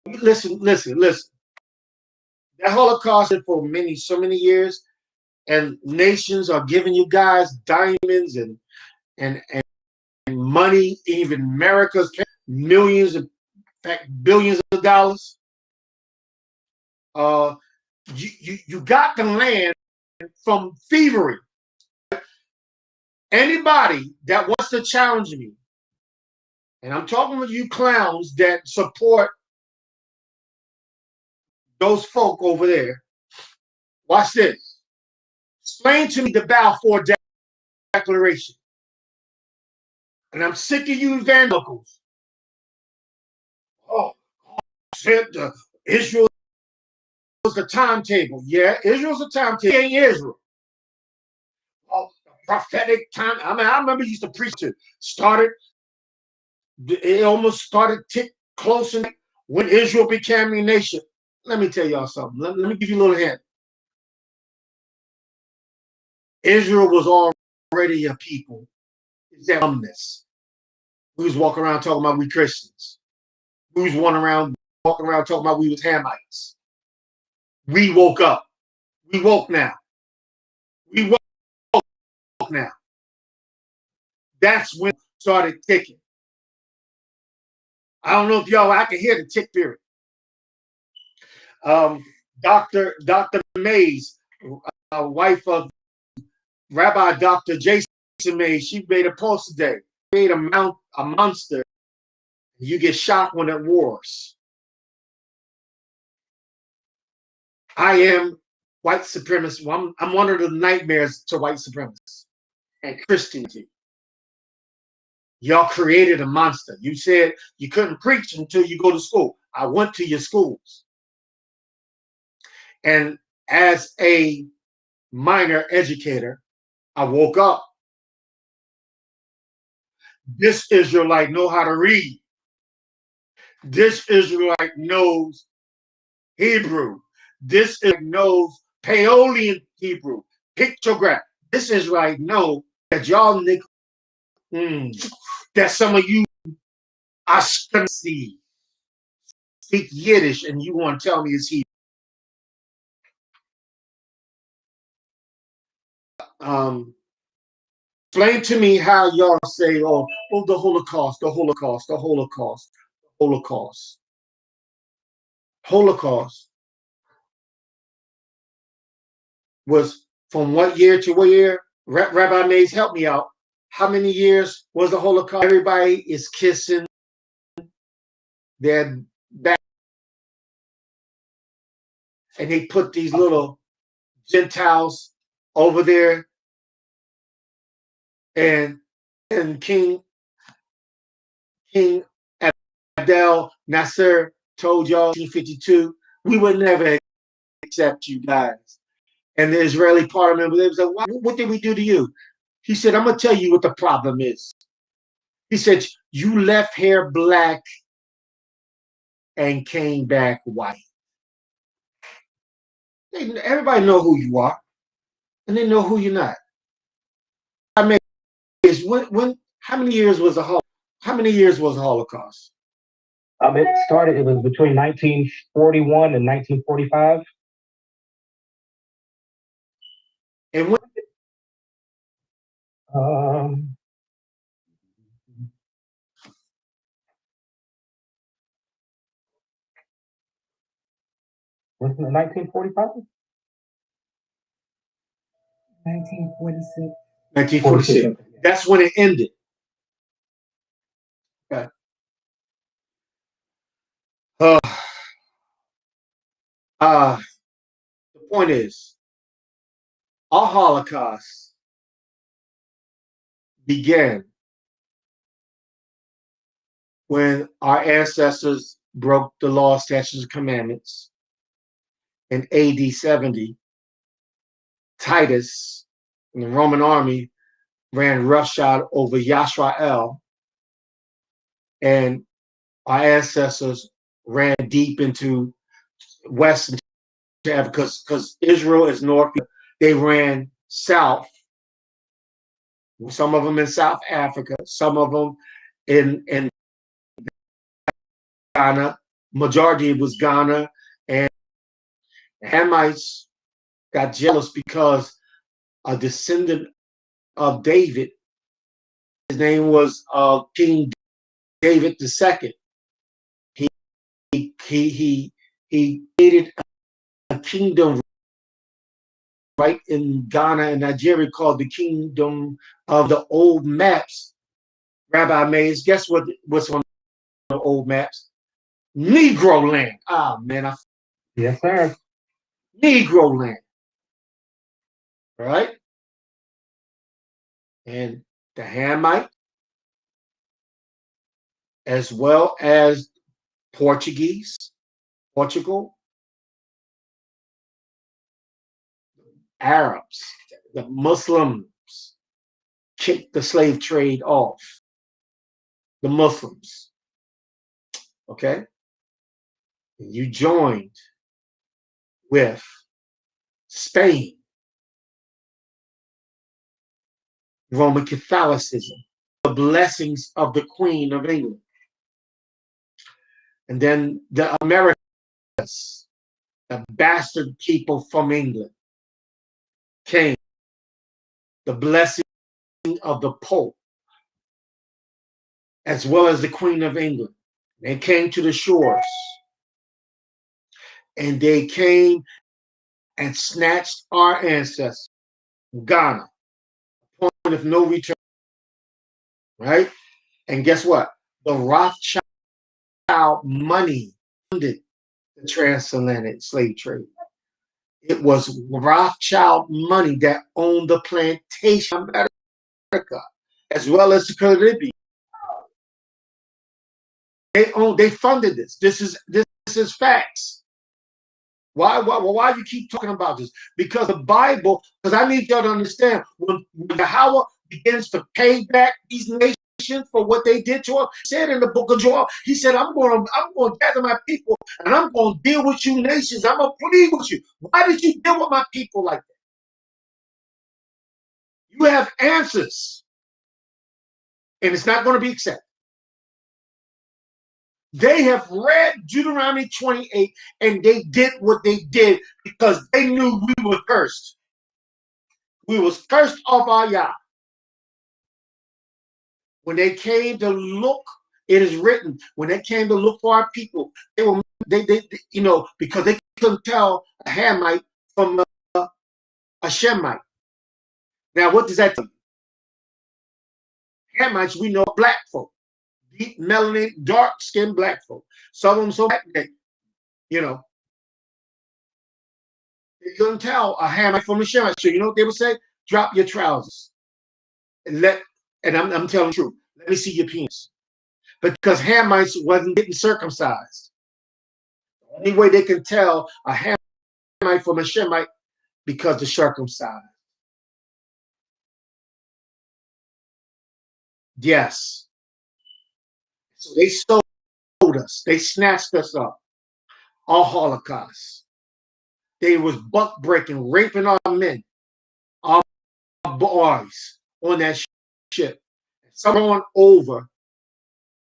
Listen. That Holocaust for so many years, and nations are giving you guys diamonds and money, even America's millions, in fact billions of dollars. You got the land from thievery. Anybody that wants to challenge me, and I'm talking with you clowns that support those folk over there, watch this. Explain to me the Balfour Declaration. And I'm sick of you evangelicals. Oh, said Israel was the timetable. Yeah, Israel's the timetable. It ain't Israel. Oh, the prophetic time. I mean, I remember you used to preach it. It almost started tick closer when Israel became a nation. Let me tell y'all something. Let me give you a little hint. Israel was already a people. It's that dumbness. We was walking around talking about we Christians. We was walking around talking about we was Hamites. We woke up. We woke now. We woke. now. That's when it started ticking. I don't know if I can hear the tick period. Dr. Mays, wife of Rabbi Dr. Jason Mays, she made a post today. Made a monster. You get shocked when it wars. I am white supremacist. I'm one of the nightmares to white supremacists and Christianity. Y'all created a monster. You said you couldn't preach until you go to school. I went to your schools. And as a minor educator, I woke up. This Israelite know how to read. This Israelite knows Hebrew. This Israelite knows Paeolian Hebrew, pictograph. This Israelite know that y'all that some of you Ashkenazi speak Yiddish and you want to tell me it's Hebrew. Explain to me how y'all say, oh, the Holocaust, the Holocaust, the Holocaust, the Holocaust. Holocaust was from what year to what year? Rabbi Mays, help me out. How many years was the Holocaust? Everybody is kissing their back. And they put these little Gentiles over there. And King Abdel Nasser told y'all in 1952, we would never accept you guys. And the Israeli parliament was like, what did we do to you? He said, I'm going to tell you what the problem is. He said, you left hair black and came back white. Everybody know who you are, and they know who you're not. I mean, how many years was the Holocaust? It was between 1941 and 1945. And when? Wasn't it 1945? 1946. 1946. That's when it ended. Okay. The point is, our Holocaust began when our ancestors broke the law, statutes, and commandments in AD 70. Titus and the Roman army ran roughshod over Yisrael, and our ancestors ran deep into West Africa because Israel is north. They ran south. Some of them in South Africa, some of them in Ghana. Majority was Ghana, and Hamites got jealous because a descendant of David, his name was King David II. He created a kingdom right in Ghana and Nigeria called the Kingdom of the Old Maps. Rabbi Mays, guess what's on the old maps? Negro land. Ah, man. Yes, sir. Negro land. Right? And the Hamite, as well as Portugal, Arabs, the Muslims kicked the slave trade off. The Muslims. Okay? And you joined with Spain, Roman Catholicism, the blessings of the Queen of England. And then the Americans, the bastard people from England, came. The blessings of the Pope, as well as the Queen of England. They came to the shores, and they came and snatched our ancestors, Ghana, point of no return, right? And guess what? The Rothschild money funded the transatlantic slave trade. It was Rothschild money that owned the plantation of America, as well as the Caribbean. They funded this. This is facts. Why do you keep talking about this? Because the Bible, because I need y'all to understand, when Yahweh begins to pay back these nations for what they did to us, he said in the book of Joel, he said, I'm going to gather my people and I'm going to deal with you nations. I'm going to plead with you. Why did you deal with my people like that? You have answers, and it's not going to be accepted. They have read Deuteronomy 28, and they did what they did because they knew we were cursed. We was cursed off our Yah. When they came to look, it is written, when they came to look for our people, they because they couldn't tell a Hamite from a Shemite. Now, what does that tell you? Hamites, we know, black folk. Deep melanin, dark-skinned black folk. Some of them so black that, you couldn't tell a Hamite from a Shemite. So you know what they would say? Drop your trousers. And I'm telling the truth. Let me see your penis. Because Hamites wasn't getting circumcised. The only way they can tell a Hamite from a Shemite because they're circumcised. Yes. So they sold us. They snatched us up. Our Holocaust. They was buck breaking, raping our men, our boys on that ship. Some on over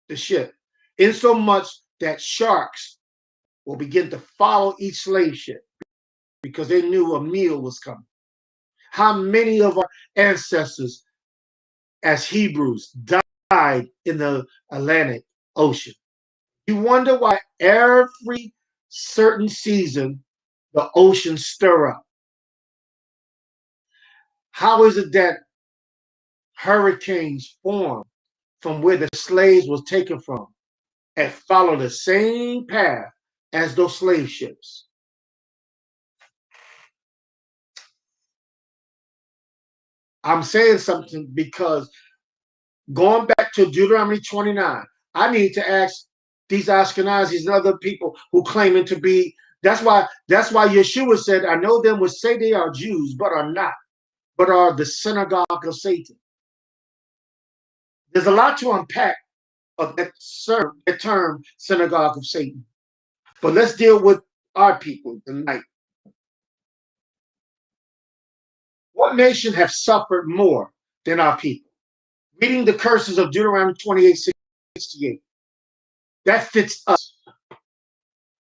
the ship. In so much that sharks will begin to follow each slave ship because they knew a meal was coming. How many of our ancestors as Hebrews died in the Atlantic Ocean? You wonder why every certain season the ocean stir up. How is it that hurricanes form from where the slaves was taken from and follow the same path as those slave ships? I'm saying something because going back to Deuteronomy 29, I need to ask these Ashkenazis and other people who claiming to be, that's why Yeshua said, I know them which say they are Jews, but are not, but are the synagogue of Satan. There's a lot to unpack of that term synagogue of Satan. But let's deal with our people tonight. What nation have suffered more than our people? Reading the curses of Deuteronomy 28:68. That fits us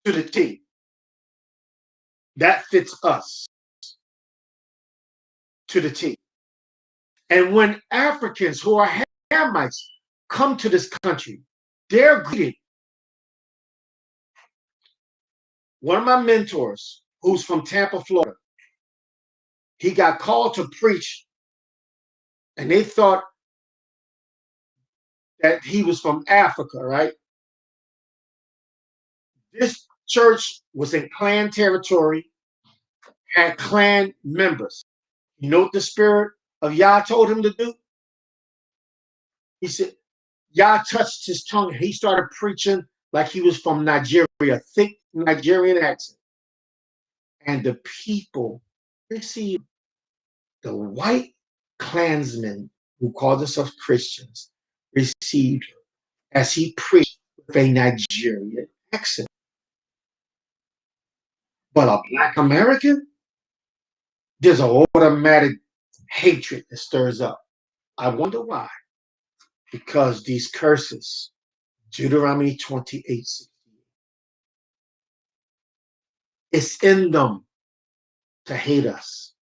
to the T. That fits us to the T. And when Africans who are Hamites come to this country, they're greeted. One of my mentors, who's from Tampa, Florida, he got called to preach, and they thought that he was from Africa, right? This church was in Klan territory, had Klan members. You know what the spirit of Yah told him to do? He said, Yah touched his tongue and he started preaching like he was from Nigeria, thick Nigerian accent. And the people received. The white Klansmen who called themselves Christians received him as he preached with a Nigerian accent. But a black American, there's an automatic hatred that stirs up. I wonder why. Because these curses, Deuteronomy 28:68, it's in them to hate us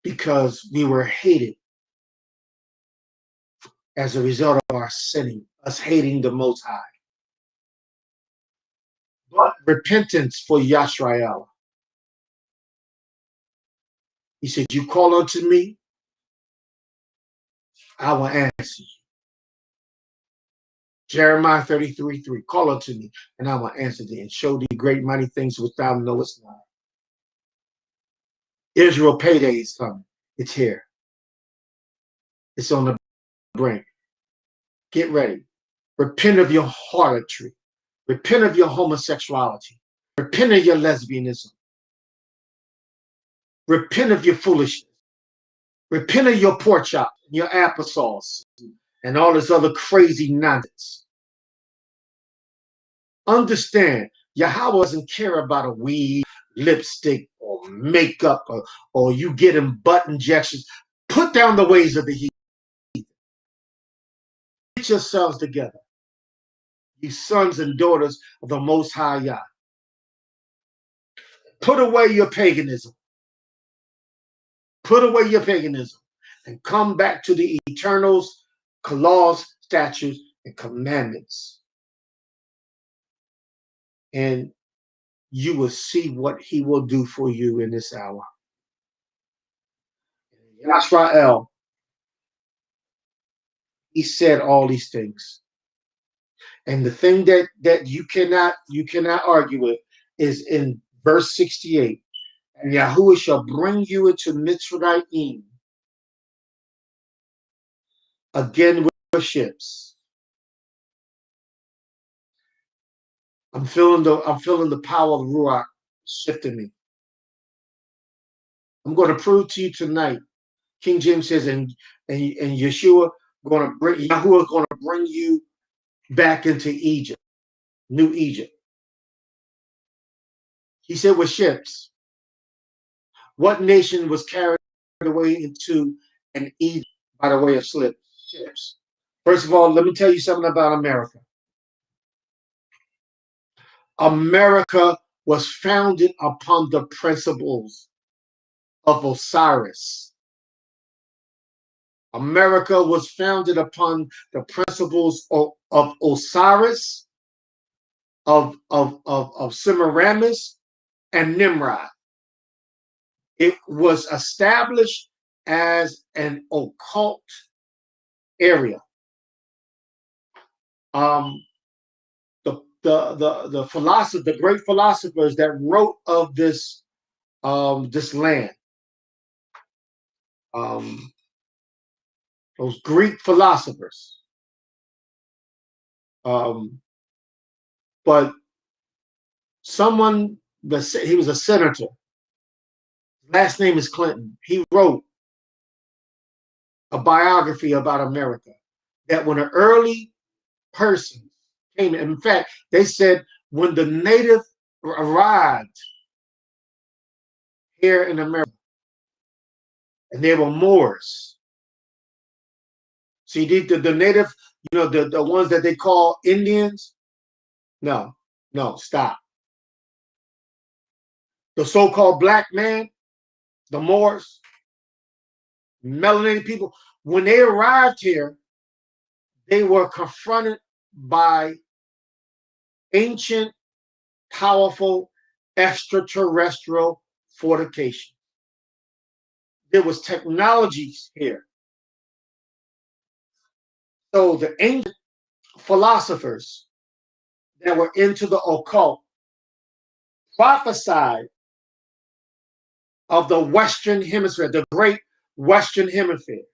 because we were hated as a result of our sinning, us hating the Most High. But repentance for Yashrael. He said, you call unto me, I will answer you. Jeremiah 33:3, call unto me, and I will answer thee, and show thee great mighty things which thou knowest not. Israel payday is coming. It's here. It's on the brink. Get ready. Repent of your harlotry. Repent of your homosexuality. Repent of your lesbianism. Repent of your foolishness. Repent of your pork chop, your applesauce, and all this other crazy nonsense. Understand, Yahweh doesn't care about a weave, lipstick, or makeup, or you getting butt injections. Put down the ways of the heathen. Get yourselves together, you sons and daughters of the Most High Yah. Put away your paganism. Put away your paganism and come back to the Eternal's laws, statutes, and commandments. And you will see what he will do for you in this hour. Yashrael, he said all these things. And the thing that you cannot argue with is in verse 68. And Yahuwah shall bring you into Mitzrayim again with ships. I'm feeling the power of Ruach shifting me. I'm going to prove to you tonight. King James says, and Yeshua Yahuwah is going to bring you back into Egypt, New Egypt. He said with ships. What nation was carried away into an Egypt by the way of ships? First of all, let me tell you something about America. America was founded upon the principles of Osiris. America was founded upon the principles of Osiris, of Semiramis, and Nimrod. It was established as an occult area. The great philosophers that wrote of this land, those Greek philosophers, but someone he was a senator. Last name is Clinton. He wrote a biography about America. That when an early person came, in fact, they said when the native arrived here in America, and they were Moors. See, the native, the ones that they call Indians. No, stop. The so-called black man, the Moors, melanated people, when they arrived here, they were confronted by ancient, powerful, extraterrestrial fortification. There was technologies here. So the ancient philosophers that were into the occult prophesied of the Western Hemisphere, the great Western Hemisphere.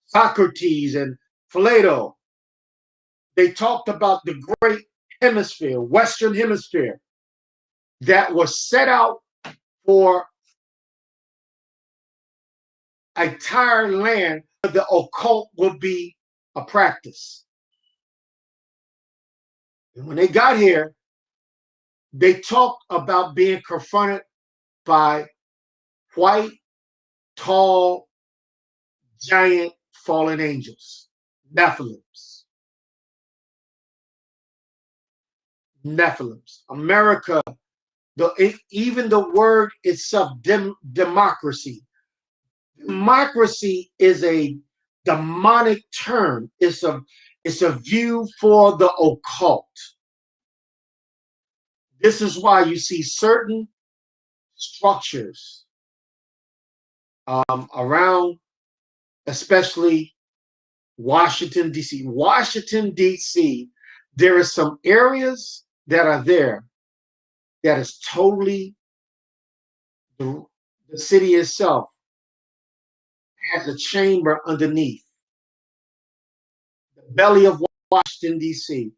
Socrates and Plato, they talked about the great hemisphere, Western Hemisphere, that was set out for an entire land where the occult would be a practice. And when they got here, they talked about being confronted by white, tall, giant fallen angels, Nephilims. America, even the word itself, democracy. Democracy is a demonic term. It's a view for the occult. This is why you see certain structures around, especially Washington, D.C. Washington, D.C., there are some areas that are there that is totally, the city itself has a chamber underneath. The belly of Washington, D.C.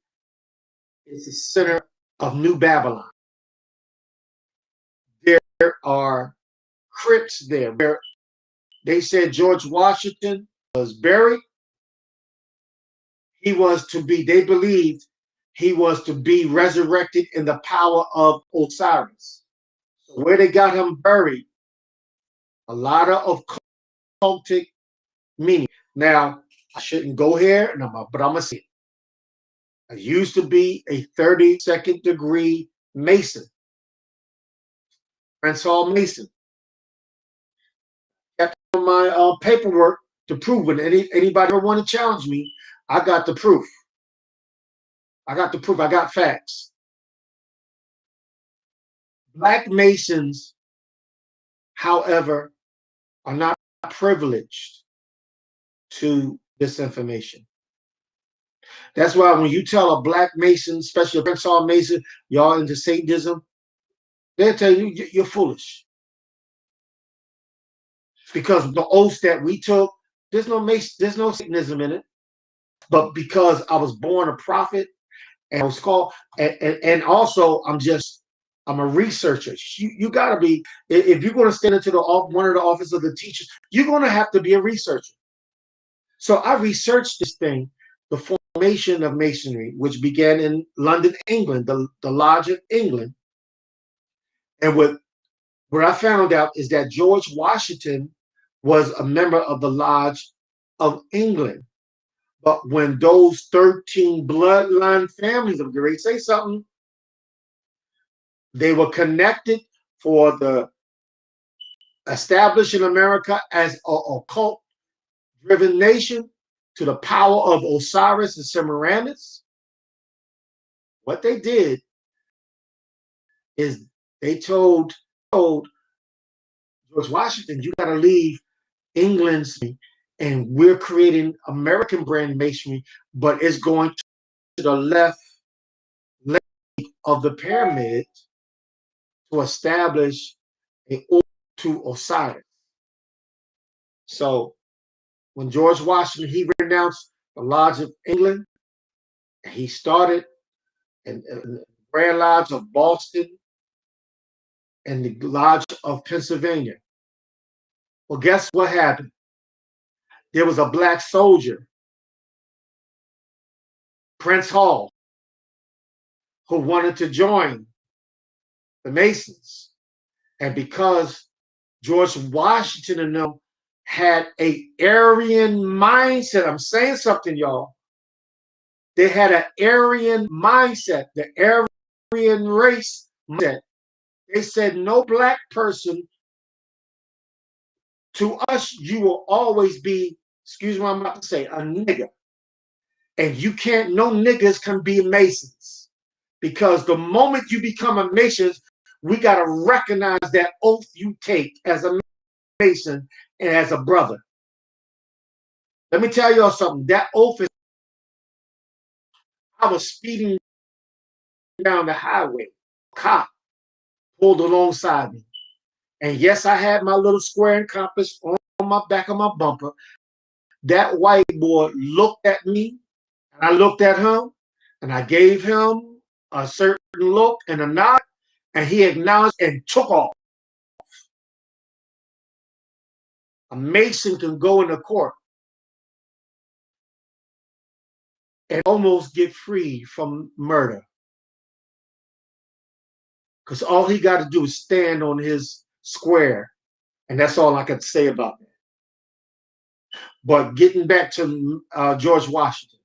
is the center of New Babylon. There are crypts there where they said George Washington was buried. He was to be, they believed he was to be resurrected in the power of Osiris. So where they got him buried, a lot of occultic meaning. Now, I shouldn't go here, but I'm going to say it. I used to be a 32nd degree Mason, Prince Hall Mason. Got my paperwork to prove it. Anybody ever want to challenge me, I got the proof. I got facts. Black Masons, however, are not privileged to this information. That's why when you tell a Black Mason, especially a Prince Hall Mason, y'all into Satanism, they'll tell you you're foolish. Because the oaths that we took, there's no Satanism in it. But because I was born a prophet, and I was called, and also I'm a researcher. You got to be, if you're going to stand into one of the office of the teachers, you're going to have to be a researcher. So I researched this thing, the formation of Masonry, which began in London, England, the Lodge of England. And what I found out is that George Washington was a member of the Lodge of England. But when those 13 bloodline families, I'm going to say something, they were connected for the establishing America as an occult-driven nation to the power of Osiris and Semiramis. What they did is they told George Washington, you got to leave England's, and we're creating American brand masonry, but it's going to the left leg of the pyramid to establish an altar to Osiris. So when George Washington, he renounced the Lodge of England, he started in the Grand Lodge of Boston and the Lodge of Pennsylvania. Well, guess what happened? There was a Black soldier, Prince Hall, who wanted to join the Masons. And because George Washington and them had a Aryan mindset, I'm saying something, y'all. They had an Aryan mindset, the Aryan race mindset. They said, no Black person, to us, you will always be, excuse me what I'm about to say, a nigger. And you can't, no niggas can be Masons. Because the moment you become a Mason, we got to recognize that oath you take as a Mason and as a brother. Let me tell y'all something. That oath is, I was speeding down the highway. A cop pulled alongside me. And yes, I had my little square and compass on my back of my bumper. That white boy looked at me, and I looked at him, and I gave him a certain look and a nod, and he acknowledged and took off. A Mason can go into court and almost get free from murder. Because all he got to do is stand on his square. And that's all I could say about that. But getting back to George Washington,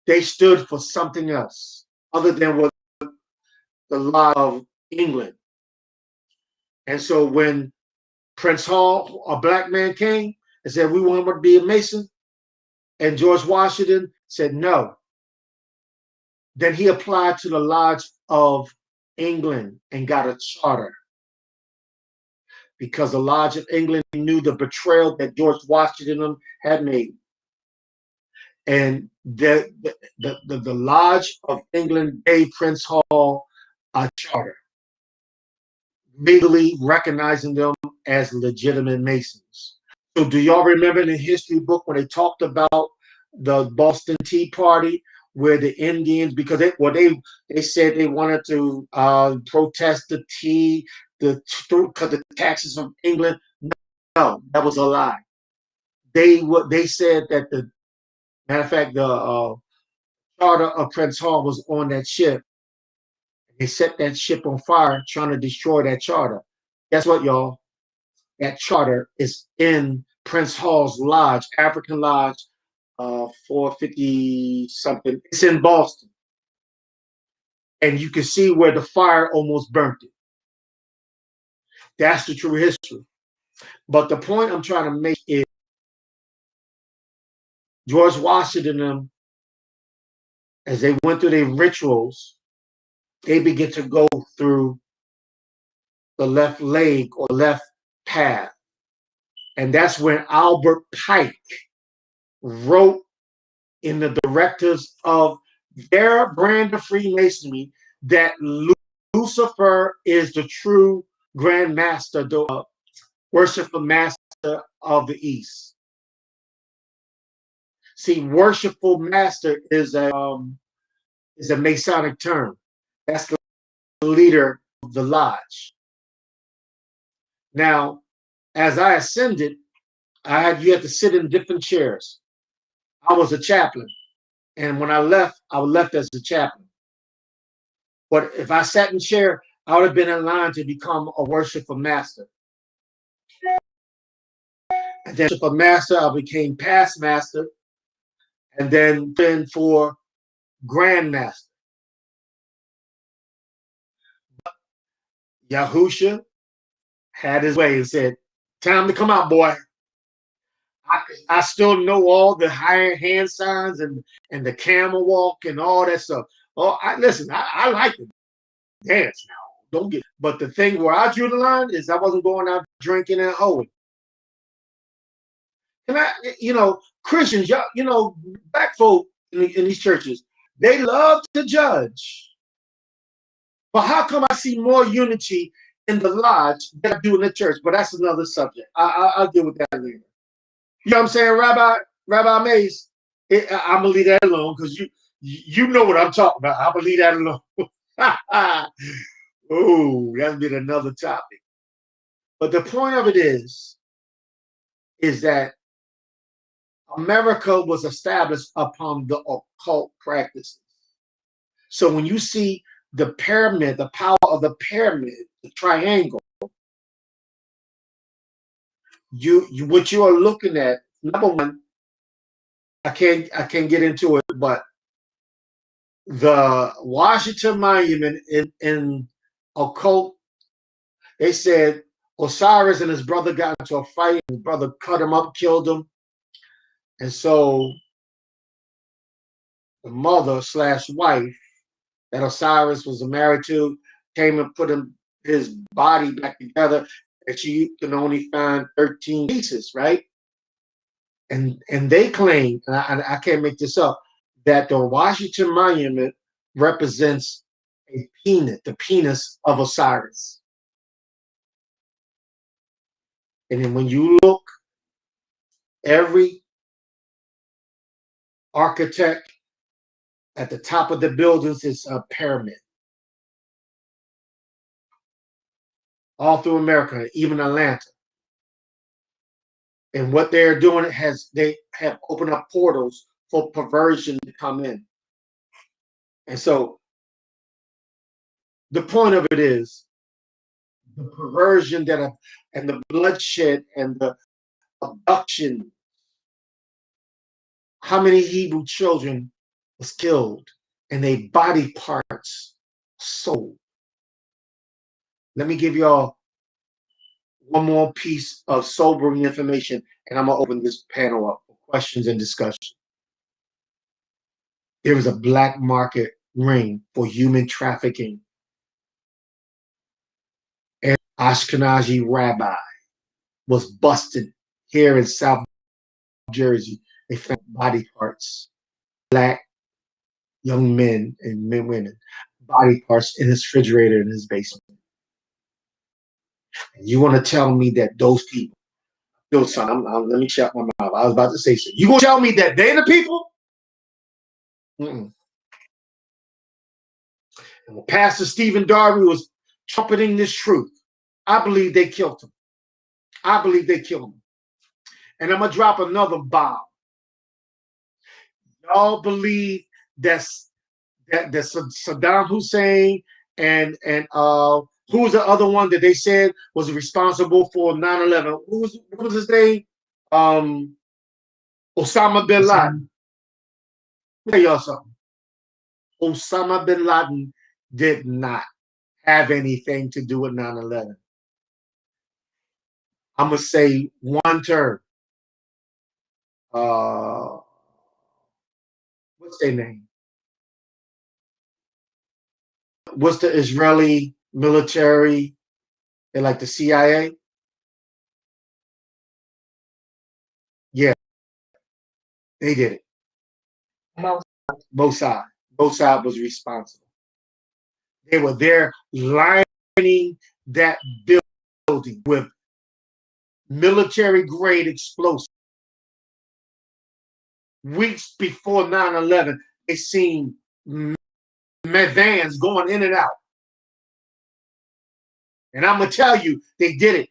they stood for something else other than what the law of England. And so when Prince Hall, a Black man, came, and said, we want him to be a Mason? And George Washington said no. Then he applied to the Lodge of England and got a charter, because the Lodge of England knew the betrayal that George Washington had made. And the Lodge of England gave Prince Hall a charter, legally recognizing them as legitimate Masons. So do y'all remember in the history book when they talked about the Boston Tea Party, where the Indians, because they said they wanted to protest the tea, because the taxes from England? No, that was a lie. They said that matter of fact, the charter of Prince Hall was on that ship. They set that ship on fire, trying to destroy that charter. Guess what, y'all? That charter is in Prince Hall's lodge, African Lodge, 450 something. It's in Boston. And you can see where the fire almost burnt it. That's the true history. But the point I'm trying to make is George Washington, as they went through their rituals, they began to go through the left leg or left path. And that's when Albert Pike wrote in the directives of their brand of Freemasonry that Lucifer is the true Grand Master, the worshipful master of the East. See, worshipful master is a Masonic term. That's the leader of the lodge. Now, as I ascended, you had to sit in different chairs. I was a chaplain, and when I left as a chaplain. But if I sat in chair, I would have been in line to become a worshipful master. And then worshipful master, I became past master, and then for grand master. Yahusha had his way and said, "Time to come out, boy." I still know all the higher hand signs and the camel walk and all that stuff. Oh, listen, I like to dance now. Don't get. But the thing where I drew the line is I wasn't going out drinking and hoeing. And Christians, y'all, black folk in these churches, they love to judge. But how come I see more unity in the lodge than I do in the church? But that's another subject. I'll deal with that later. You know what I'm saying, Rabbi Mays? I'm gonna leave that alone because you know what I'm talking about. I'm gonna leave that alone. Oh, that's been another topic. But the point of it is that America was established upon the occult practices. So when you see the pyramid, the power of the pyramid, the triangle, what you are looking at, number one, I can't get into it, but the Washington Monument in occult, they said Osiris and his brother got into a fight, and his brother cut him up, killed him. And so the mother/wife that Osiris was married to came and put his body back together, and she can only find 13 pieces, right? And they claim, and I can't make this up, that the Washington Monument represents a penis, the penis of Osiris. And then when you look, every architect at the top of the buildings is a pyramid. All through America, even Atlanta. And what they're doing they have opened up portals for perversion to come in. And so the point of it is the perversion and the bloodshed and the abduction. How many Hebrew children was killed and their body parts sold? Let me give y'all one more piece of sobering information, and I'm going to open this panel up for questions and discussion. There is a black market ring for human trafficking. And Ashkenazi rabbi was busted here in South Jersey. They found body parts, black young men and women, body parts in his refrigerator in his basement. And you want to tell me that those people, yo, son, let me shut my mouth. I was about to say something. You going to tell me that they're the people? Mm-mm. And when Pastor Stephen Darby was trumpeting this truth, I believe they killed him. I believe they killed him. And I'm going to drop another bomb. Y'all believe that Saddam Hussein and who was the other one that they said was responsible for 9/11? What was his name? Osama bin Laden. Let me tell y'all something. Osama bin Laden did not have anything to do with 9/11. I'm gonna say one term. What's their name? What's the Israeli military? They like the CIA. Yeah, they did it. Mossad. Mossad was responsible. They were there lining that building with military-grade explosives. Weeks before 9/11, they seen vans going in and out. And I'm going to tell you, they did it.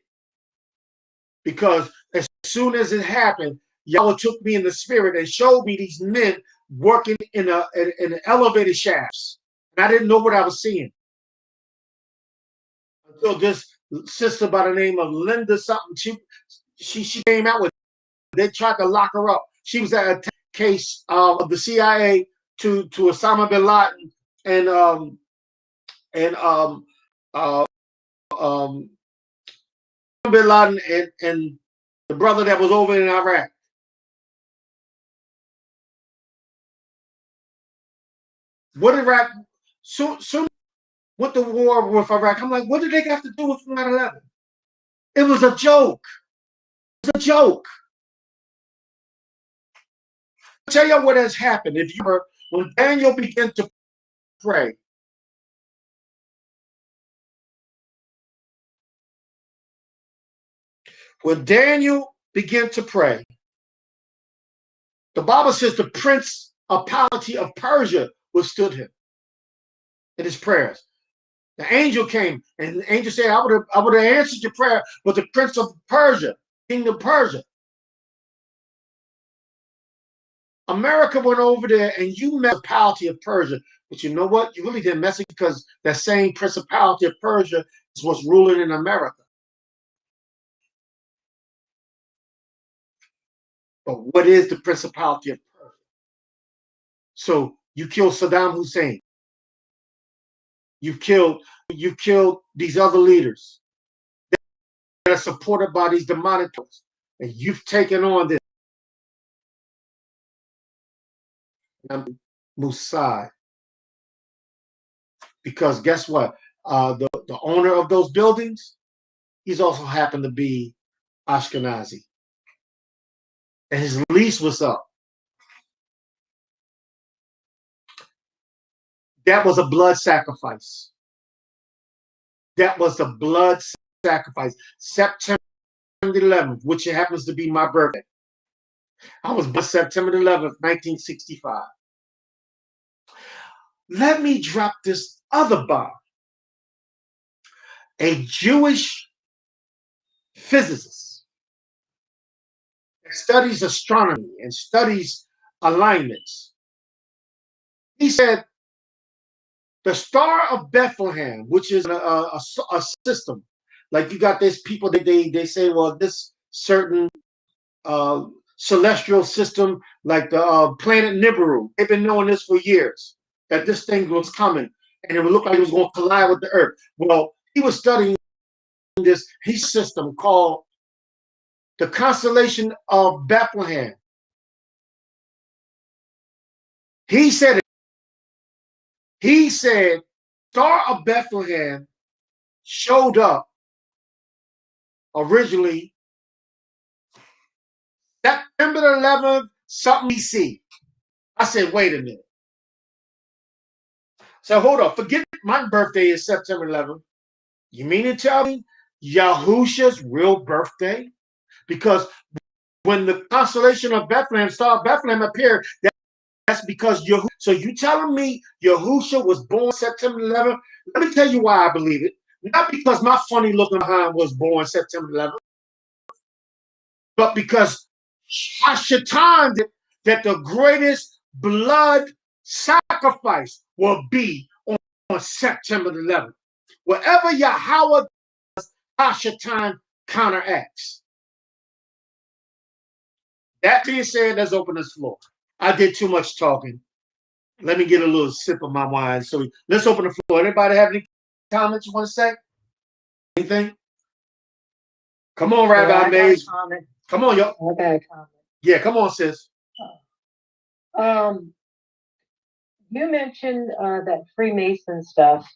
Because as soon as it happened, Yahweh took me in the spirit and showed me these men working in an elevator shafts. And I didn't know what I was seeing. Until this sister by the name of Linda something, she came out with it. They tried to lock her up. She was at a case of the CIA to Osama bin Laden and bin Laden and the brother that was over in Iraq. What Iraq soon went to war with Iraq. I'm like, what did they got to do with 9/11? It was a joke. It was a joke. I'll tell you what has happened. If you were, when Daniel began to pray, when Daniel began to pray, the Bible says the principality of Persia withstood him in his prayers. The angel came, and the angel said, I would have answered your prayer, but the prince of Persia, king of Persia. America went over there, and you met the principality of Persia. But you know what? You really didn't mess it, because that same principality of Persia is what's ruling in America. But what is the principality of Persia? So you killed Saddam Hussein. You've killed these other leaders that are supported by these demonic powers, and you've taken on this Mossad. Because guess what? The owner of those buildings, he's also happened to be Ashkenazi, and his lease was up. That was a blood sacrifice. That was a blood sacrifice. September 11th, which happens to be my birthday. I was born September 11th, 1965. Let me drop this other bomb. A Jewish physicist that studies astronomy and studies alignments. He said the Star of Bethlehem, which is a system, like you got this people that they say, well, this certain celestial system, like the planet Nibiru, they've been knowing this for years, that this thing was coming, and it would look like it was going to collide with the Earth. Well, he was studying this his system called the constellation of Bethlehem. He said Star of Bethlehem showed up originally September 11th, something BC. I said, wait a minute. So hold on, forget my birthday is September 11th. You mean to tell me Yahusha's real birthday? Because when the constellation of Bethlehem, Star of Bethlehem appeared, that's because Yahusha. So you telling me Yahusha was born September 11th? Let me tell you why I believe it. Not because my funny looking behind was born September 11th, but because Hashatan that the greatest blood sacrifice will be on September 11th. Wherever Yahweh does, Hashatan counteracts. That being said, let's open this floor. I did too much talking. Let me get a little sip of my wine. So let's open the floor. Anybody have any comments you want to say? Anything? Come on, Rabbi Mays. Come on, yo. I got a comment. Yeah, come on, sis. You mentioned that Freemason stuff,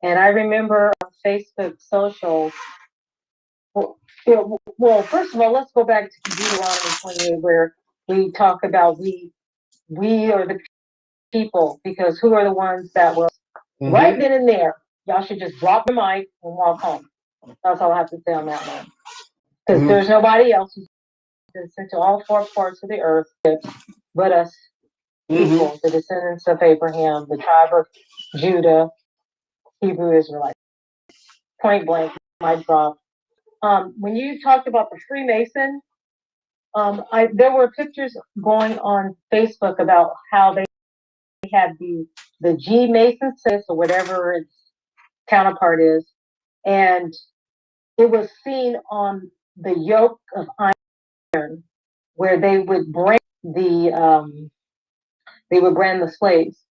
and I remember on Facebook social. Well, first of all, let's go back to Deuteronomy 28, where we talk about we are the people, because who are the ones that were right then and there. Y'all should just drop the mic and walk home. That's all I have to say on that one. Because there's nobody else who's been sent to all four parts of the earth but us people, the descendants of Abraham, the tribe of Judah, Hebrew Israelites. Point blank, mic drop. When you talked about the Freemason, there were pictures going on Facebook about how they had the G Mason sis or whatever its counterpart is, and it was seen on the yoke of iron where they would brand the slaves,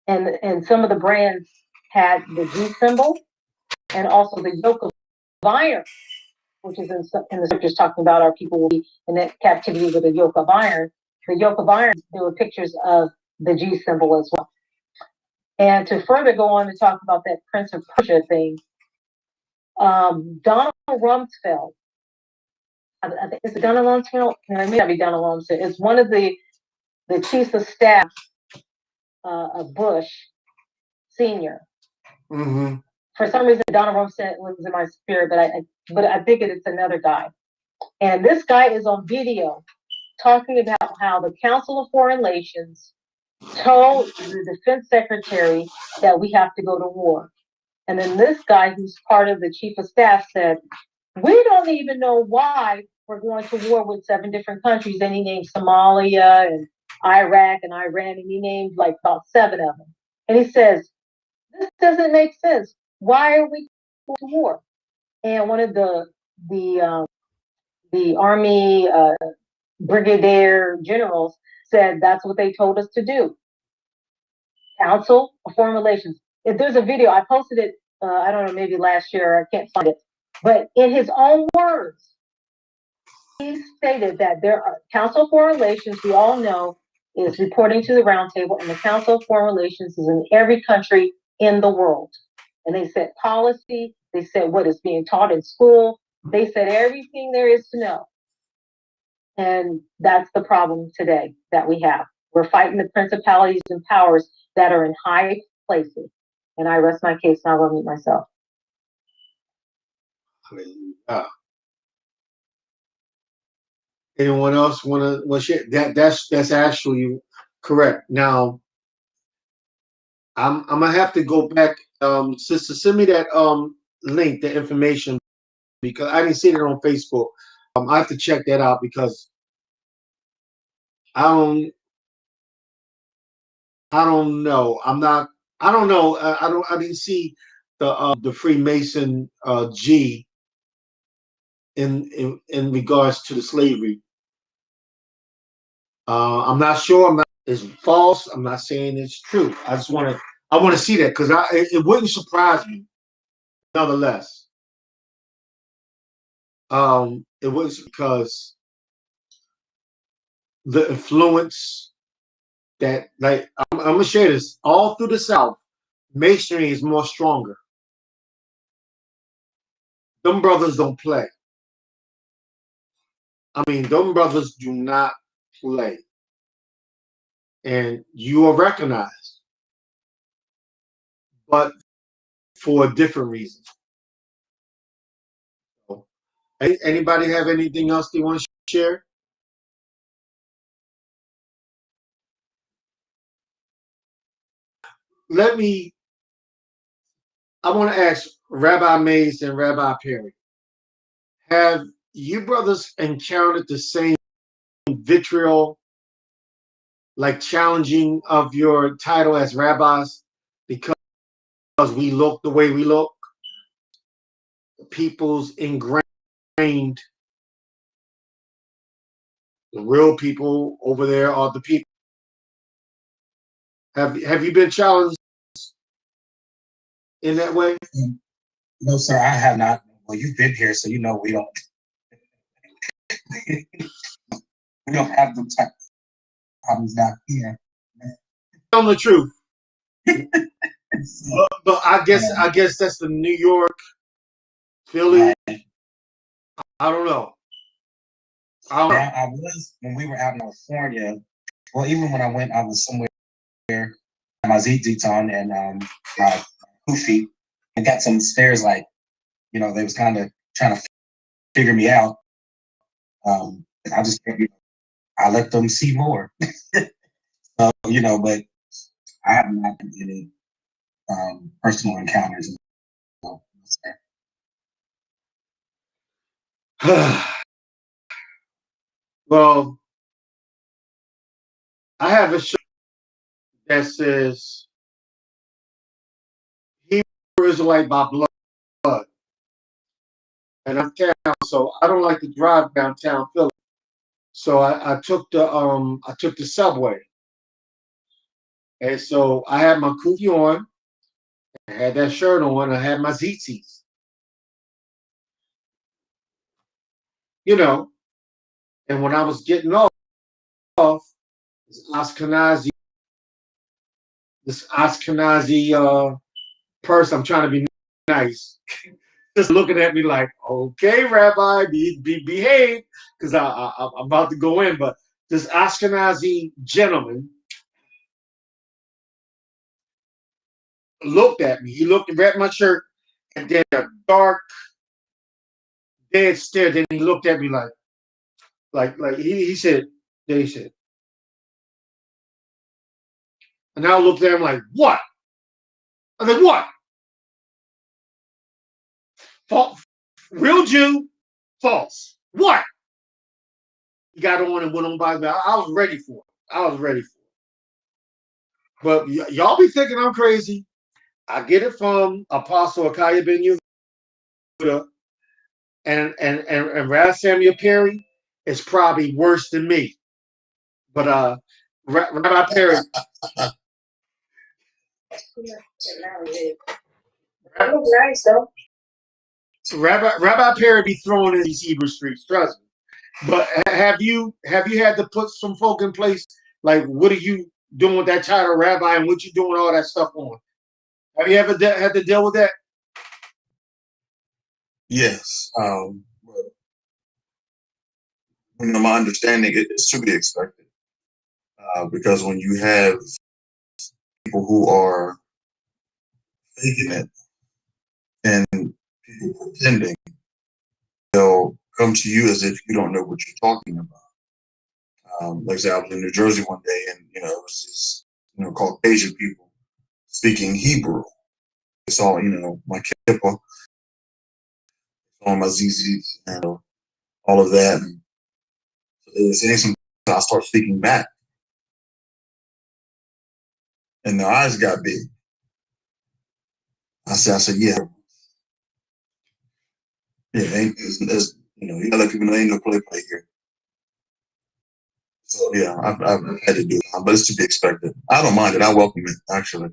and some of the brands had the G symbol and also the yoke of iron, which is in the scriptures talking about our people will be in that captivity with a yoke of iron. The yoke of iron, there were pictures of the G symbol as well. And to further go on to talk about that Prince of Persia thing, Donald Rumsfeld, I think it's Donald Rumsfeld. It may not be Donald Rumsfeld. It's one of the chiefs of staff of Bush Senior. For some reason, Donald Rumsfeld was in my spirit, but I think it's another guy. And this guy is on video talking about how the Council of Foreign Relations told the defense secretary that we have to go to war. And then this guy, who's part of the chief of staff, said, we don't even know why we're going to war with 7 different countries. And he named Somalia and Iraq and Iran, and he named like about 7 of them. And he says, this doesn't make sense. Why are we going to war? And one of the Army brigadier generals said that's what they told us to do. Council of Foreign Relations. If there's a video, I posted it, I don't know, maybe last year, I can't find it. But in his own words, he stated that there are Council of Foreign Relations, we all know, is reporting to the Round Table, and the Council of Foreign Relations is in every country in the world. And they set policy, they said what is being taught in school, they said everything there is to know. And that's the problem today that we have. We're fighting the principalities and powers that are in high places. And I rest my case, and I will mute myself. Anyone else want to share? That's actually correct. Now, I'm gonna have to go back. Sister, send me that link, the information, because I didn't see it on Facebook. I have to check that out because I don't know. I didn't see the Freemason G in regards to the slavery. I'm not sure. It's false. I'm not saying it's true. I want to see that because it wouldn't surprise me nonetheless. It was because the influence that, like, I'm gonna share this all through the South. Masonry is more stronger. Them brothers don't play. I mean, them brothers do not play, and you are recognized, but for a different reason. So, anybody have anything else they want to share? Let me. I want to ask Rabbi Mays and Rabbi Perry. Have you brothers encountered the same vitriol, like challenging of your title as rabbis because we look the way we look? People's ingrained, the real people over there are the people. Have you been challenged in that way? No, sir, I have not. Well, you've been here, so you know we don't we don't have them type of problems down here. Tell them the truth. But I guess that's the New York, Philly. Right. I don't know. I was, when we were out in California. Well, even when I went, I was somewhere my zits on and my kufi, and got some stares like, you know, they was kind of trying to figure me out. I just, I let them see more. So, you know, but I have not had any personal encounters. So, well, I have a shirt that says Hebrew Israelite by blood, and I'm down, so I don't like to drive downtown Philly. So I took the subway, and so I had my kufi on, I had that shirt on, I had my zits, you know. And when I was getting off, this Ashkenazi person, I'm trying to be nice, just looking at me like, okay, Rabbi, behave, because I'm about to go in. But this Ashkenazi gentleman looked at me. He looked at my shirt, and then a dark, dead stare. Then he looked at me like he said, then he said, and I looked at him like, what? I said, what? False. Real Jew, false. What? He got on and went on by me. I was ready for it. I was ready for it. But y'all be thinking I'm crazy. I get it from Apostle Akaya Ben Yehuda, and Raz Samuel Perry is probably worse than me. But Rabbi Perry, Rabbi Perry be throwing in these Hebrew streets, trust me. But have you had to put some folk in place? Like, what are you doing with that title, Rabbi, and what you doing all that stuff on? Have you ever had to deal with that? Yes. You know, my understanding is to be expected. Because when you have people who are faking it and people pretending, they'll come to you as if you don't know what you're talking about. Like I said, I was in New Jersey one day, and you know, it was these, you know, Caucasian people speaking Hebrew. They saw, you know, my kippah, on my ZZ, and all of that. And so they were saying something, I start speaking back, and their eyes got big. I said, yeah, it's, you know, you gotta let people know ain't no play here. So yeah, I've had to do it, but it's to be expected. I don't mind it. I welcome it, actually.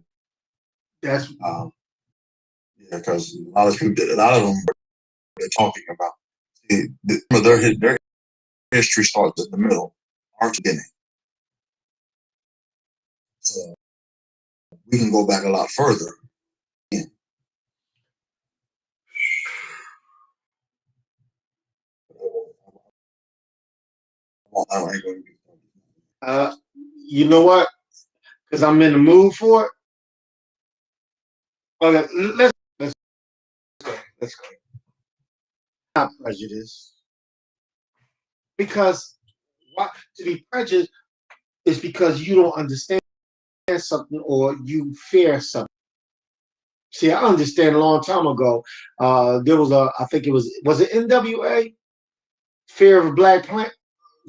That's yeah, because a lot of them they're talking about. Their history starts at the middle, our beginning. So we can go back a lot further. You know what? Because I'm in the mood for it. Okay, let's go. Let's go. Not prejudice. Because to be prejudiced is because you don't understand something or you fear something. See, I understand a long time ago. There was I think it was it NWA? Fear of a Black Planet.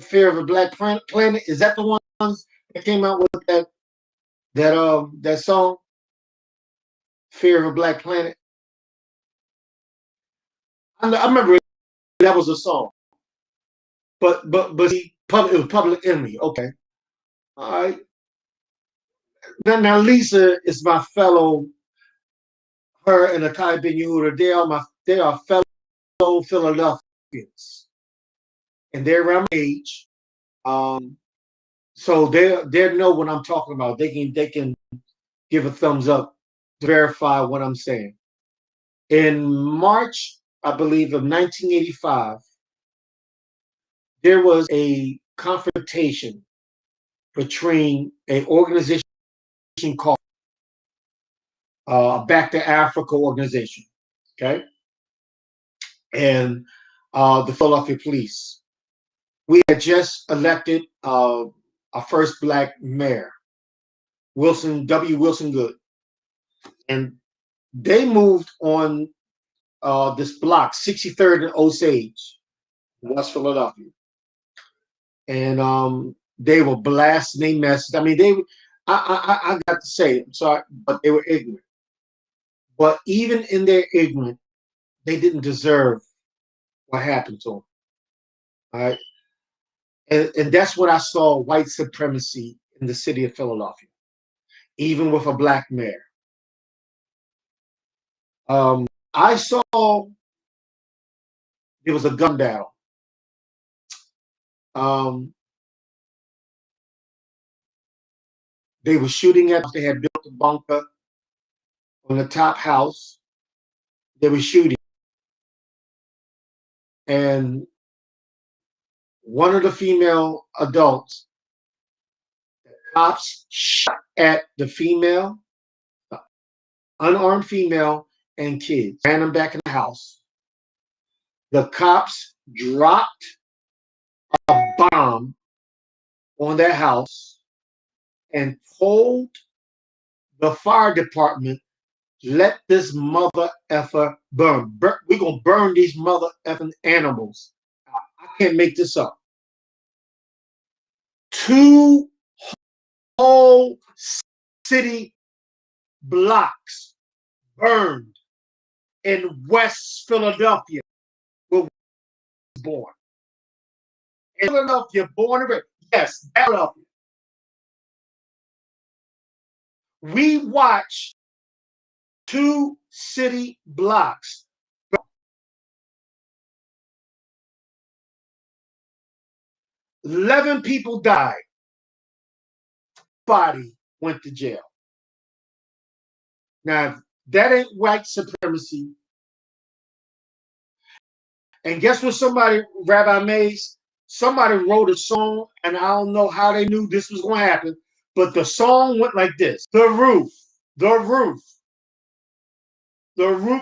Fear of a Black Planet. Is that the ones that came out with that song? Fear of a Black Planet. I remember that was a song. But see, it was Public Enemy. Okay, all right. Now Lisa is my fellow. Her and Akai Ben Yehuda, they are fellow Philadelphians, and they're around my age. So they know what I'm talking about. They can give a thumbs up to verify what I'm saying. In March, I believe, of 1985, there was a confrontation between an organization called Back to Africa organization, okay, and the Philadelphia police. We had just elected our first Black mayor, Wilson Good, and they moved on this block, 63rd and Osage, West Philadelphia, and they were blasting their message. I mean, I got to say, I'm sorry, but they were ignorant. But even in their ignorance, they didn't deserve what happened to them. All right. And that's what I saw, white supremacy in the city of Philadelphia, even with a Black mayor. I saw there was a gun battle. They were shooting at, they had built a bunker on the top house. They were shooting. And one of the female adults, the cops shot at the female, unarmed female, and kids, ran them back in the house. The cops dropped a bomb on their house and told the fire department, let this mother effer burn. We're going to burn these mother effing animals. I can't make this up. 2 whole city blocks burned in West Philadelphia where we was born. In Philadelphia, born and raised. Yes, Philadelphia. We watched 2 city blocks. 11 people died. Body went to jail. Now, if that ain't white supremacy. And guess what Rabbi Mays, somebody wrote a song, and I don't know how they knew this was going to happen, but the song went like this. The roof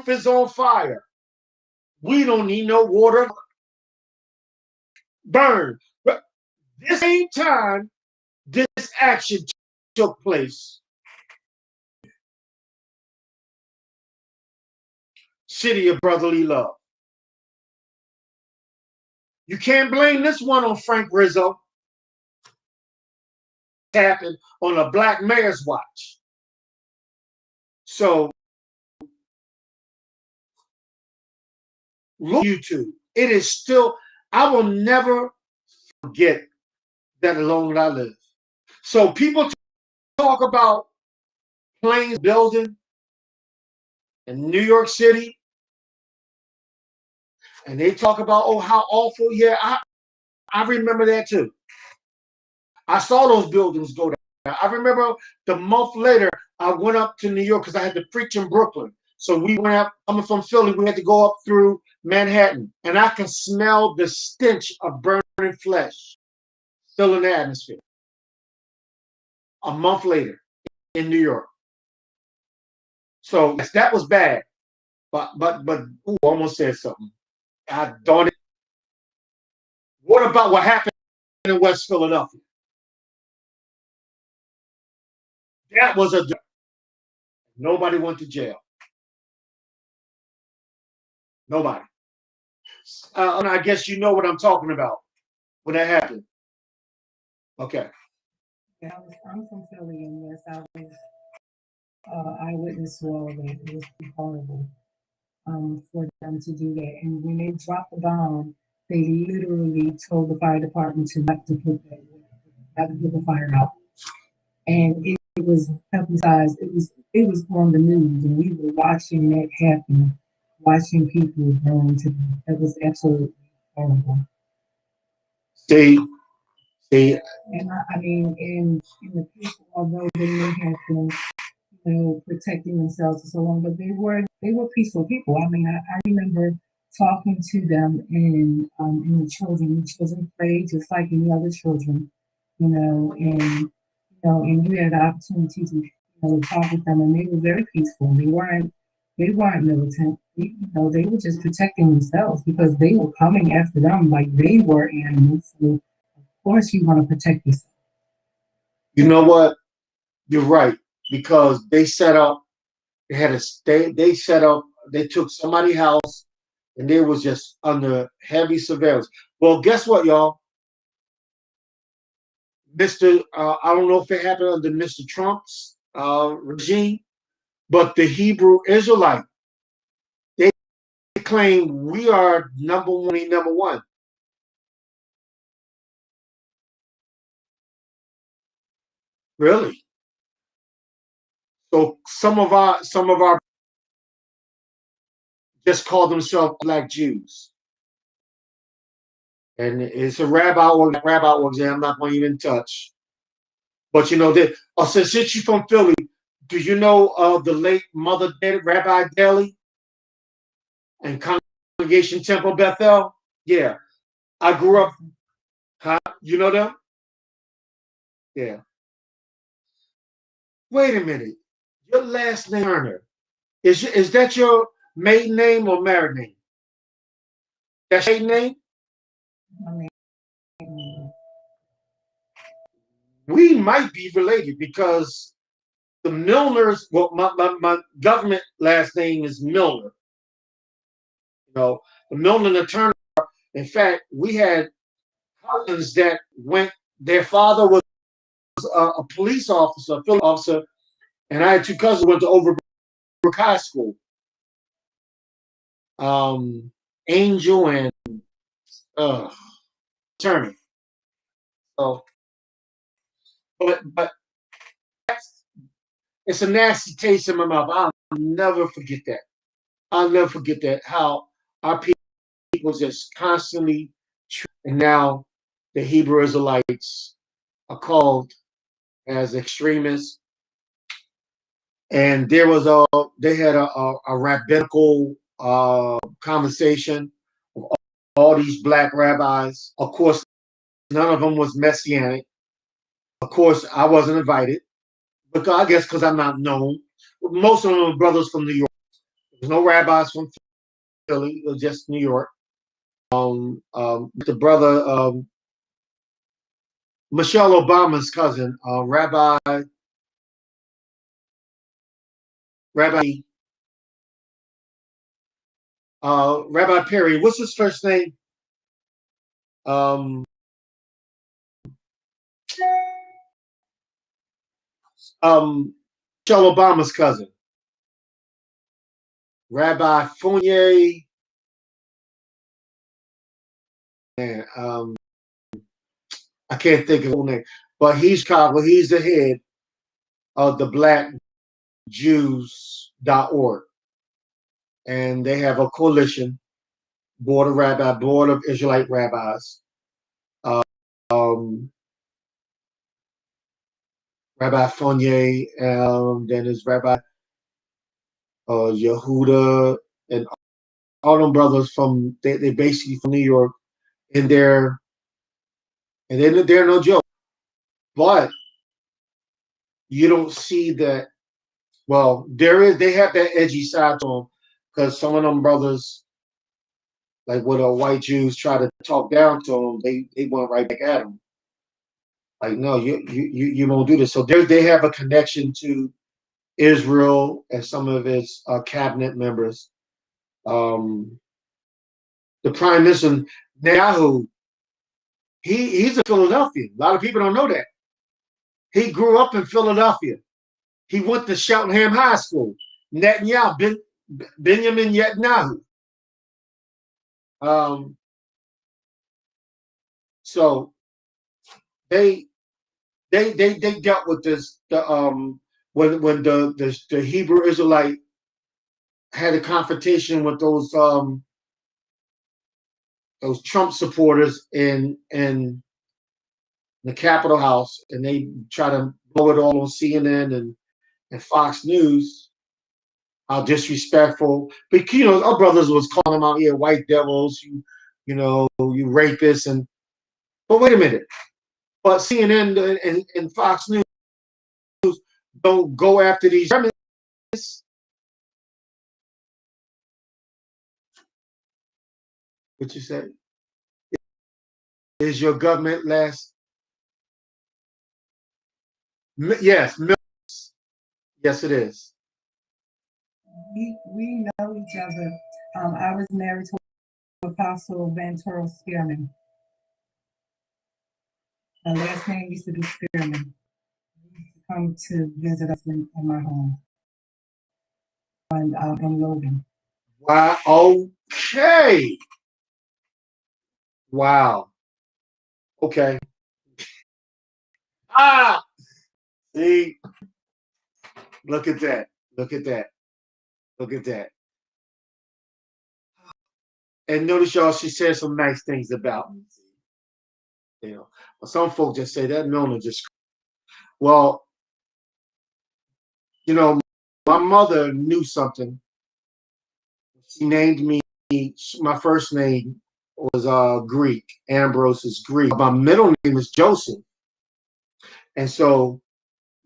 is on fire. We don't need no water. Burn. But this same time this action took place, city of brotherly love. You can't blame this one on Frank Rizzo. It happened on a Black mayor's watch. So look YouTube. It is still, I will never forget that as long as I live. So people talk about planes building in New York City. And they talk about, oh, how awful. Yeah, I remember that too. I saw those buildings go down. I remember the month later, I went up to New York because I had to preach in Brooklyn. So we went up, coming from Philly, we had to go up through Manhattan. And I can smell the stench of burning flesh still in the atmosphere. A month later in New York. So yes, that was bad. But ooh, almost said something. I darn it. What about what happened in West Philadelphia? That was a nobody went to jail. Nobody. And I guess you know what I'm talking about when that happened. Okay. Yeah, I'm from Philly, and yes, I was eyewitness to all of it. It was horrible for them to do that. And when they dropped the bomb, they literally told the fire department to not to put the fire out. And it was publicized. It was on the news, and we were watching that happen, watching people burn to death. That was absolutely horrible. See, And I mean, and the people, although they may have been, protecting themselves and so on, but they were peaceful people. I mean, I remember talking to them and the children. The children played just like any other children, and you had the opportunity to talk with them, and they were very peaceful. They weren't militant. They were just protecting themselves because they were coming after them like they were animals. So of course you want to protect yourself. you know what? You're right. Because they set up, they set up, they took somebody's house and they was just under heavy surveillance. Well, guess what, y'all? I don't know if it happened under Mr. Trump's regime, but the Hebrew Israelite, they claim we are number one. Really? So some of our just call themselves Black Jews. And it's a rabbi org I'm not going to even touch. But that. Oh, since you're from Philly, do you know the late Mother Rabbi Daly and Congregation Temple Bethel? Yeah, I grew up. Huh? You know them? Yeah. Wait a minute. Your last name Turner is that your maiden name or married name? That's your maiden name. We might be related because the Milners. Well, my government last name is Milner. The Milner and the Turner. In fact, we had cousins that went. Their father was a police officer, a Philly officer, and I had two cousins who went to Overbrook High School. Angel and Turner. So, but it's a nasty taste in my mouth. I'll never forget that. I'll never forget that. How our people just constantly, and now the Hebrew Israelites are called as extremists. And they had a rabbinical conversation with all these black rabbis. Of course, none of them was Messianic. Of course, I wasn't invited, but I guess because I'm not known. Most of them were brothers from New York. There's no rabbis from Philly, it was just New York. The brother, Michelle Obama's cousin, Rabbi Perry. What's his first name? Michelle Obama's cousin, Rabbi Fournier. And I can't think of his name, but he's Chicago. He's the head of the BlackJews.org, and they have a coalition board of Israelite rabbis. Um, Rabbi Fournier, then there's Rabbi Yehuda, and all them brothers from they basically from New York, and they're no joke. But you don't see that. Well, they have that edgy side to them because some of them brothers, like when white Jews try to talk down to them, they went right back at them. Like, no, you won't do this. So they have a connection to Israel and some of its cabinet members. The Prime Minister Netanyahu, he's a Philadelphian. A lot of people don't know that. He grew up in Philadelphia. He went to Cheltenham High School. Netanyahu, Benjamin Netanyahu. So they dealt with this when the Hebrew Israelite had a confrontation with those Trump supporters in the Capitol House, and they try to blow it all on CNN and Fox News. How disrespectful! But our brothers was calling them out here, white devils, you rapists, and but wait a minute. But CNN and Fox News don't go after these feminists. What you say? Is your government last? Yes, yes, it is. We know each other. I was married to Apostle Ventura Spearman. My last name used to be Spearman. He used to come to visit us in my home in Logan. Wow. Okay. Wow. Okay. Ah. See. Look at that. Look at that. Look at that. And notice, y'all, she said some nice things about me. Some folks just say that Milner just. Well, my mother knew something. She named me. My first name was Greek. Ambrose is Greek. My middle name is Joseph, and so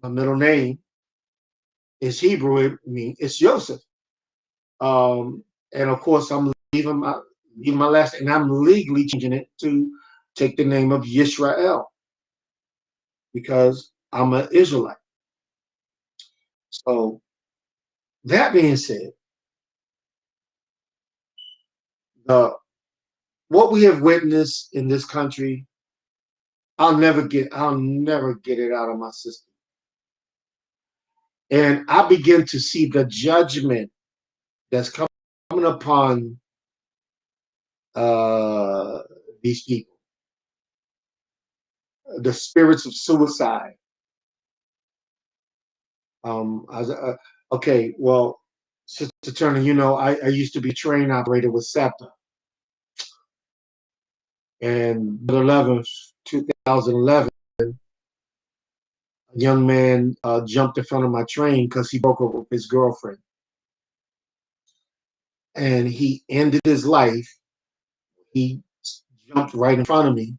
my middle name is Hebrew. It's Joseph. And of course, I'm leaving my last, and I'm legally changing it to take the name of Yisrael because I'm an Israelite. So that being said, what we have witnessed in this country, I'll never get it out of my system. And I begin to see the judgment that's coming upon these people, the spirits of suicide. Okay, well, Sister Turner, I used to be a train operator with SEPTA. And 11th, 2011, a young man jumped in front of my train because he broke up with his girlfriend. And he ended his life. He jumped right in front of me.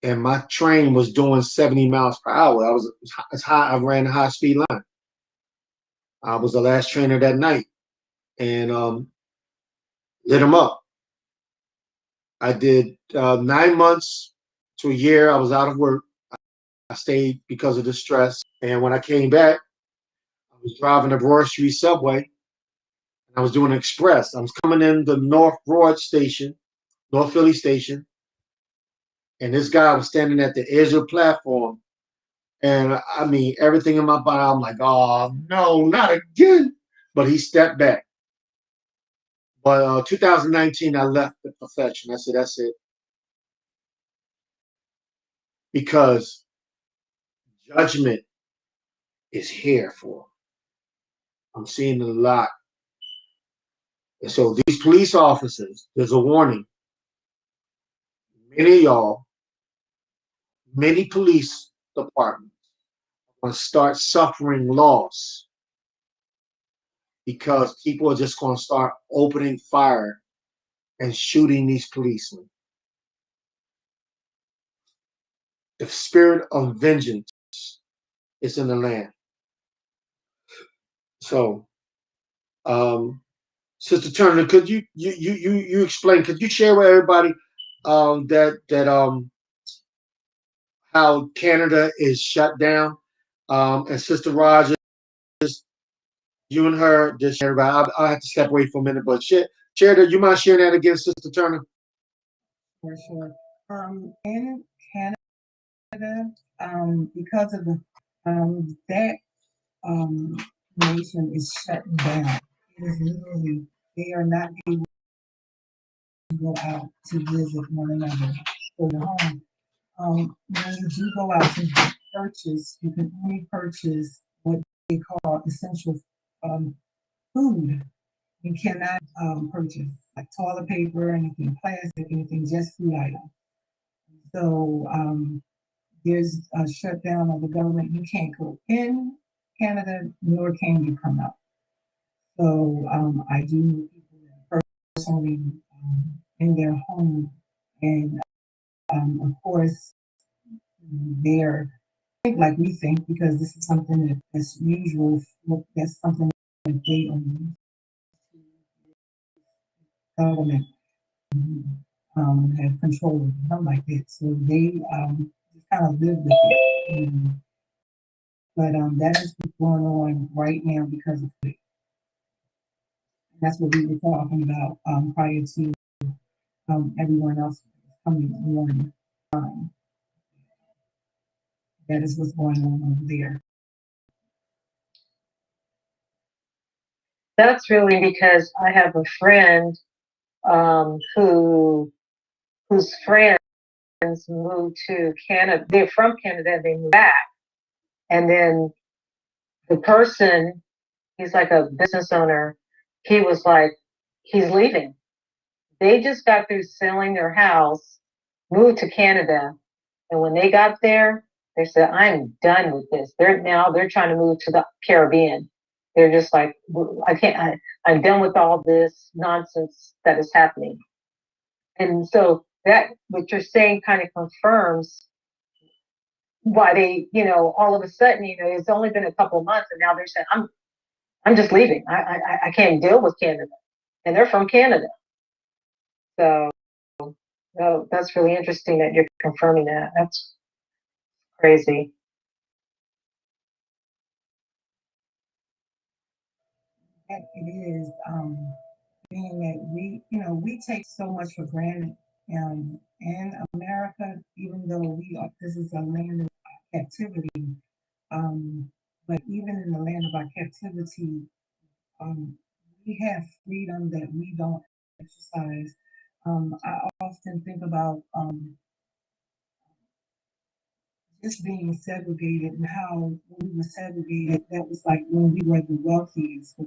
And my train was doing 70 miles per hour. I ran a high speed line. I was the last trainer that night and lit him up. I did 9 months to a year. I was out of work. I stayed because of the stress. And when I came back, I was driving the Broad Street subway. I was doing an express. I was coming in the North Broad station, North Philly station. And this guy was standing at the edge of the platform. And I mean, everything in my body, I'm like, oh, no, not again. But he stepped back. But 2019, I left the profession. I said, that's it. Because judgment is here for. I'm seeing a lot And so these police officers, there's a warning. Many of y'all, many police departments will start suffering loss because people are just going to start opening fire and shooting these policemen. The spirit of vengeance is in the land. So, Sister Turner, could you explain? Could you share with everybody that how Canada is shut down? And Sister Rogers, you and her, just share about. I'll have to step away for a minute, but share that. You mind sharing that again, Sister Turner? For sure. In Canada, because of the that nation is shutting down. It is literally they are not able to go out to visit one another for the home. When you do go out to purchase, you can only purchase what they call essential food. You cannot purchase like toilet paper, anything plastic, anything, just food items. So there's a shutdown of the government. You can't go in Canada, nor can you come out. So I do know people that are personally in their home, and of course they're like we think because this is something that's usual. That's something that they government have control of them like that. So they just kind of live with it. But that is what's going on right now because of it. That's what we were talking about prior to everyone else coming on. That is what's going on over there. That's really because I have a friend whose friends moved to Canada. They're from Canada and they moved back. And then the person, he's like a business owner, he was like, he's leaving. They just got through selling their house, moved to Canada, and when they got there, they said, I'm done with this. They're trying to move to the Caribbean. They're just like, I'm done with all this nonsense that is happening. And so that what you're saying kind of confirms why they, all of a sudden, it's only been a couple of months and now they're saying, I'm just leaving. I can't deal with Canada. And they're from Canada. So that's really interesting that you're confirming that. That's crazy. It is being that we take so much for granted in America, even though this is a land of captivity. But even in the land of our captivity, we have freedom that we don't exercise. I often think about just being segregated and how when we were segregated, that was like when we were the wealthiest,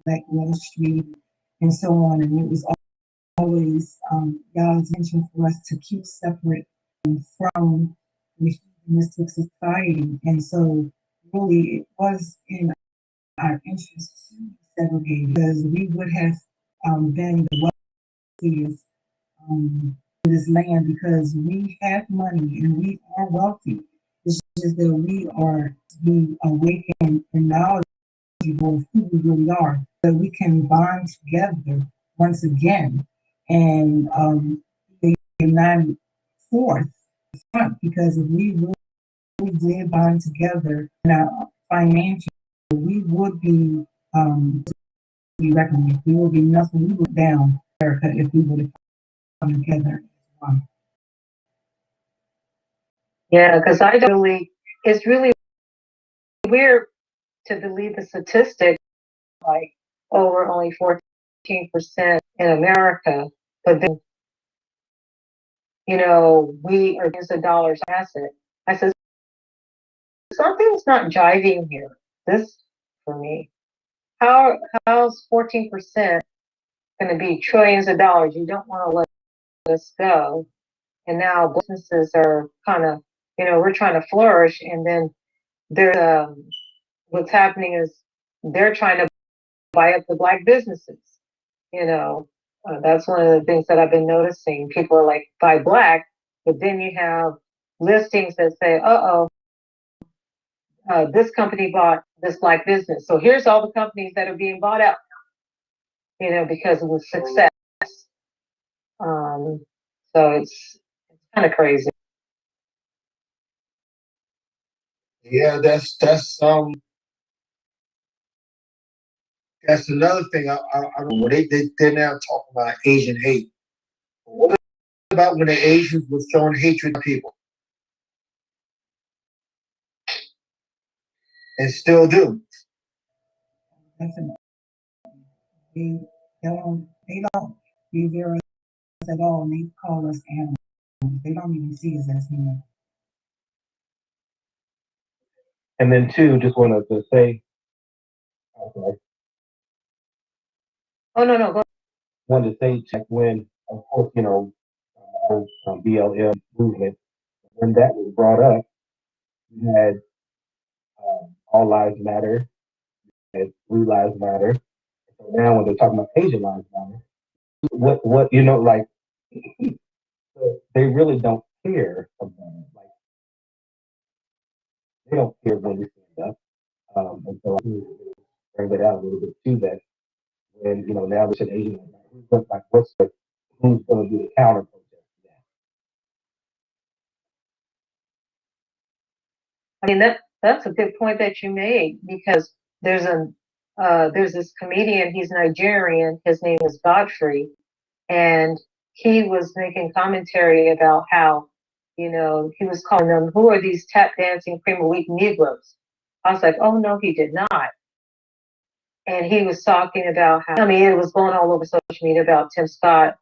like Wall Street and so on. And it was always God's intention for us to keep separate from the humanistic society. And so really it was in our interest to segregate because we would have been the wealthiest in this land because we have money and we are wealthy. It's just that we are being awakened and knowledgeable of who we really are, that we can bond together once again and be united forth front because if we really did bond together in our financial, we would be recognized. We would be nothing. We would down America if we would have come together as one. Yeah, because it's really weird to believe the statistic, like, oh, we're only 14% in America, but then, we are against a dollar's asset. I said, something's not jiving here. This, for me, how's 14% going to be trillions of dollars. You don't want to let us go. And now businesses are kind of, we're trying to flourish. And then what's happening is they're trying to buy up the Black businesses. That's one of the things that I've been noticing. People are like, buy Black, but then you have listings that say, this company bought this Black business. So here's all the companies that are being bought out, because of the success. So it's kind of crazy. Yeah, that's another thing. I don't know. They're now talking about Asian hate. What about when the Asians were showing hatred to people? And still do. They don't revere us at all. They call us animals. They don't even see us as human. And then two, just wanted to say, okay, Oh, no, go. wanted to say, check when, of course, the whole BLM movement, when that was brought up, you had All Lives Matter, you had Blue Lives Matter. So now when they're talking about Asian Lives Matter, what like, they really don't care about it. Like, they don't care when we stand up. And so I need to bring that out a little bit too, that when, now there's an Asian, who's going to do the counter protest to that? I mean, that's a good point that you made, because there's this comedian, he's Nigerian, his name is Godfrey, and he was making commentary about how, he was calling them, who are these tap dancing cream of wheat Negroes? I was like, oh no, he did not. And he was talking about how, it was going all over social media about Tim Scott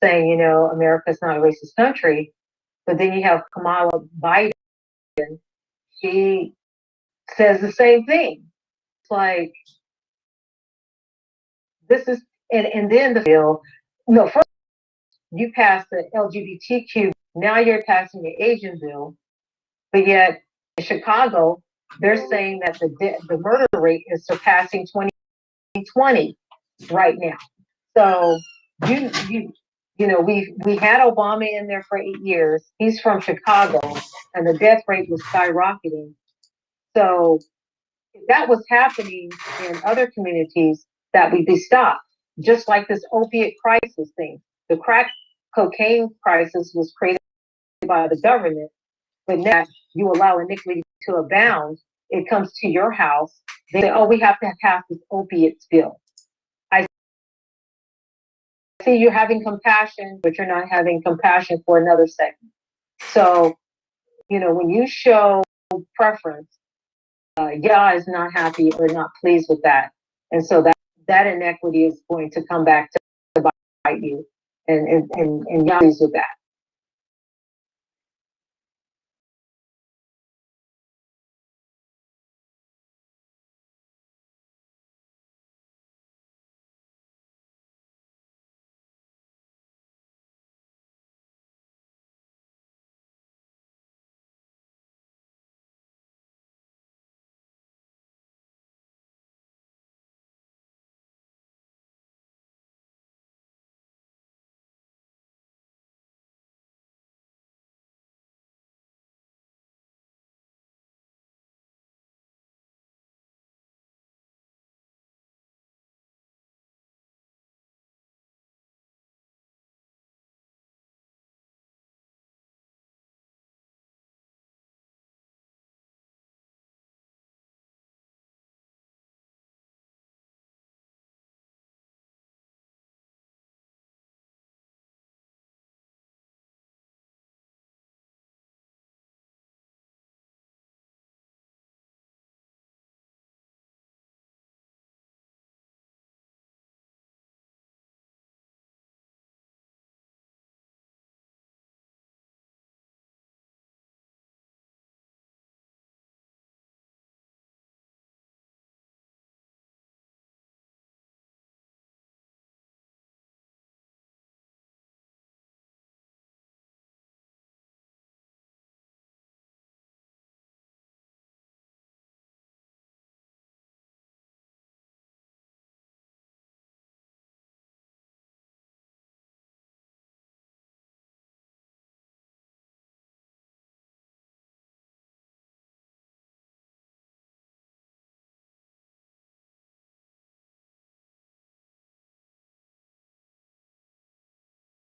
saying, America's not a racist country. But then you have Kamala Biden. She says the same thing. It's like, this is, and then the bill, first you passed the LGBTQ, now you're passing the Asian bill, but yet in Chicago, they're saying that the murder rate is surpassing 2020 right now. So we had Obama in there for 8 years. He's from Chicago, and the death rate was skyrocketing. So if that was happening in other communities, that would be stopped. Just like this opiate crisis thing. The crack cocaine crisis was created by the government, but now you allow iniquity to abound. It comes to your house. They say, oh, we have to pass this opiates bill. I see you're having compassion, but you're not having compassion for another segment. So, when you show preference, Yah is not happy or not pleased with that. And so that inequity is going to come back to bite you. And Yah is with that.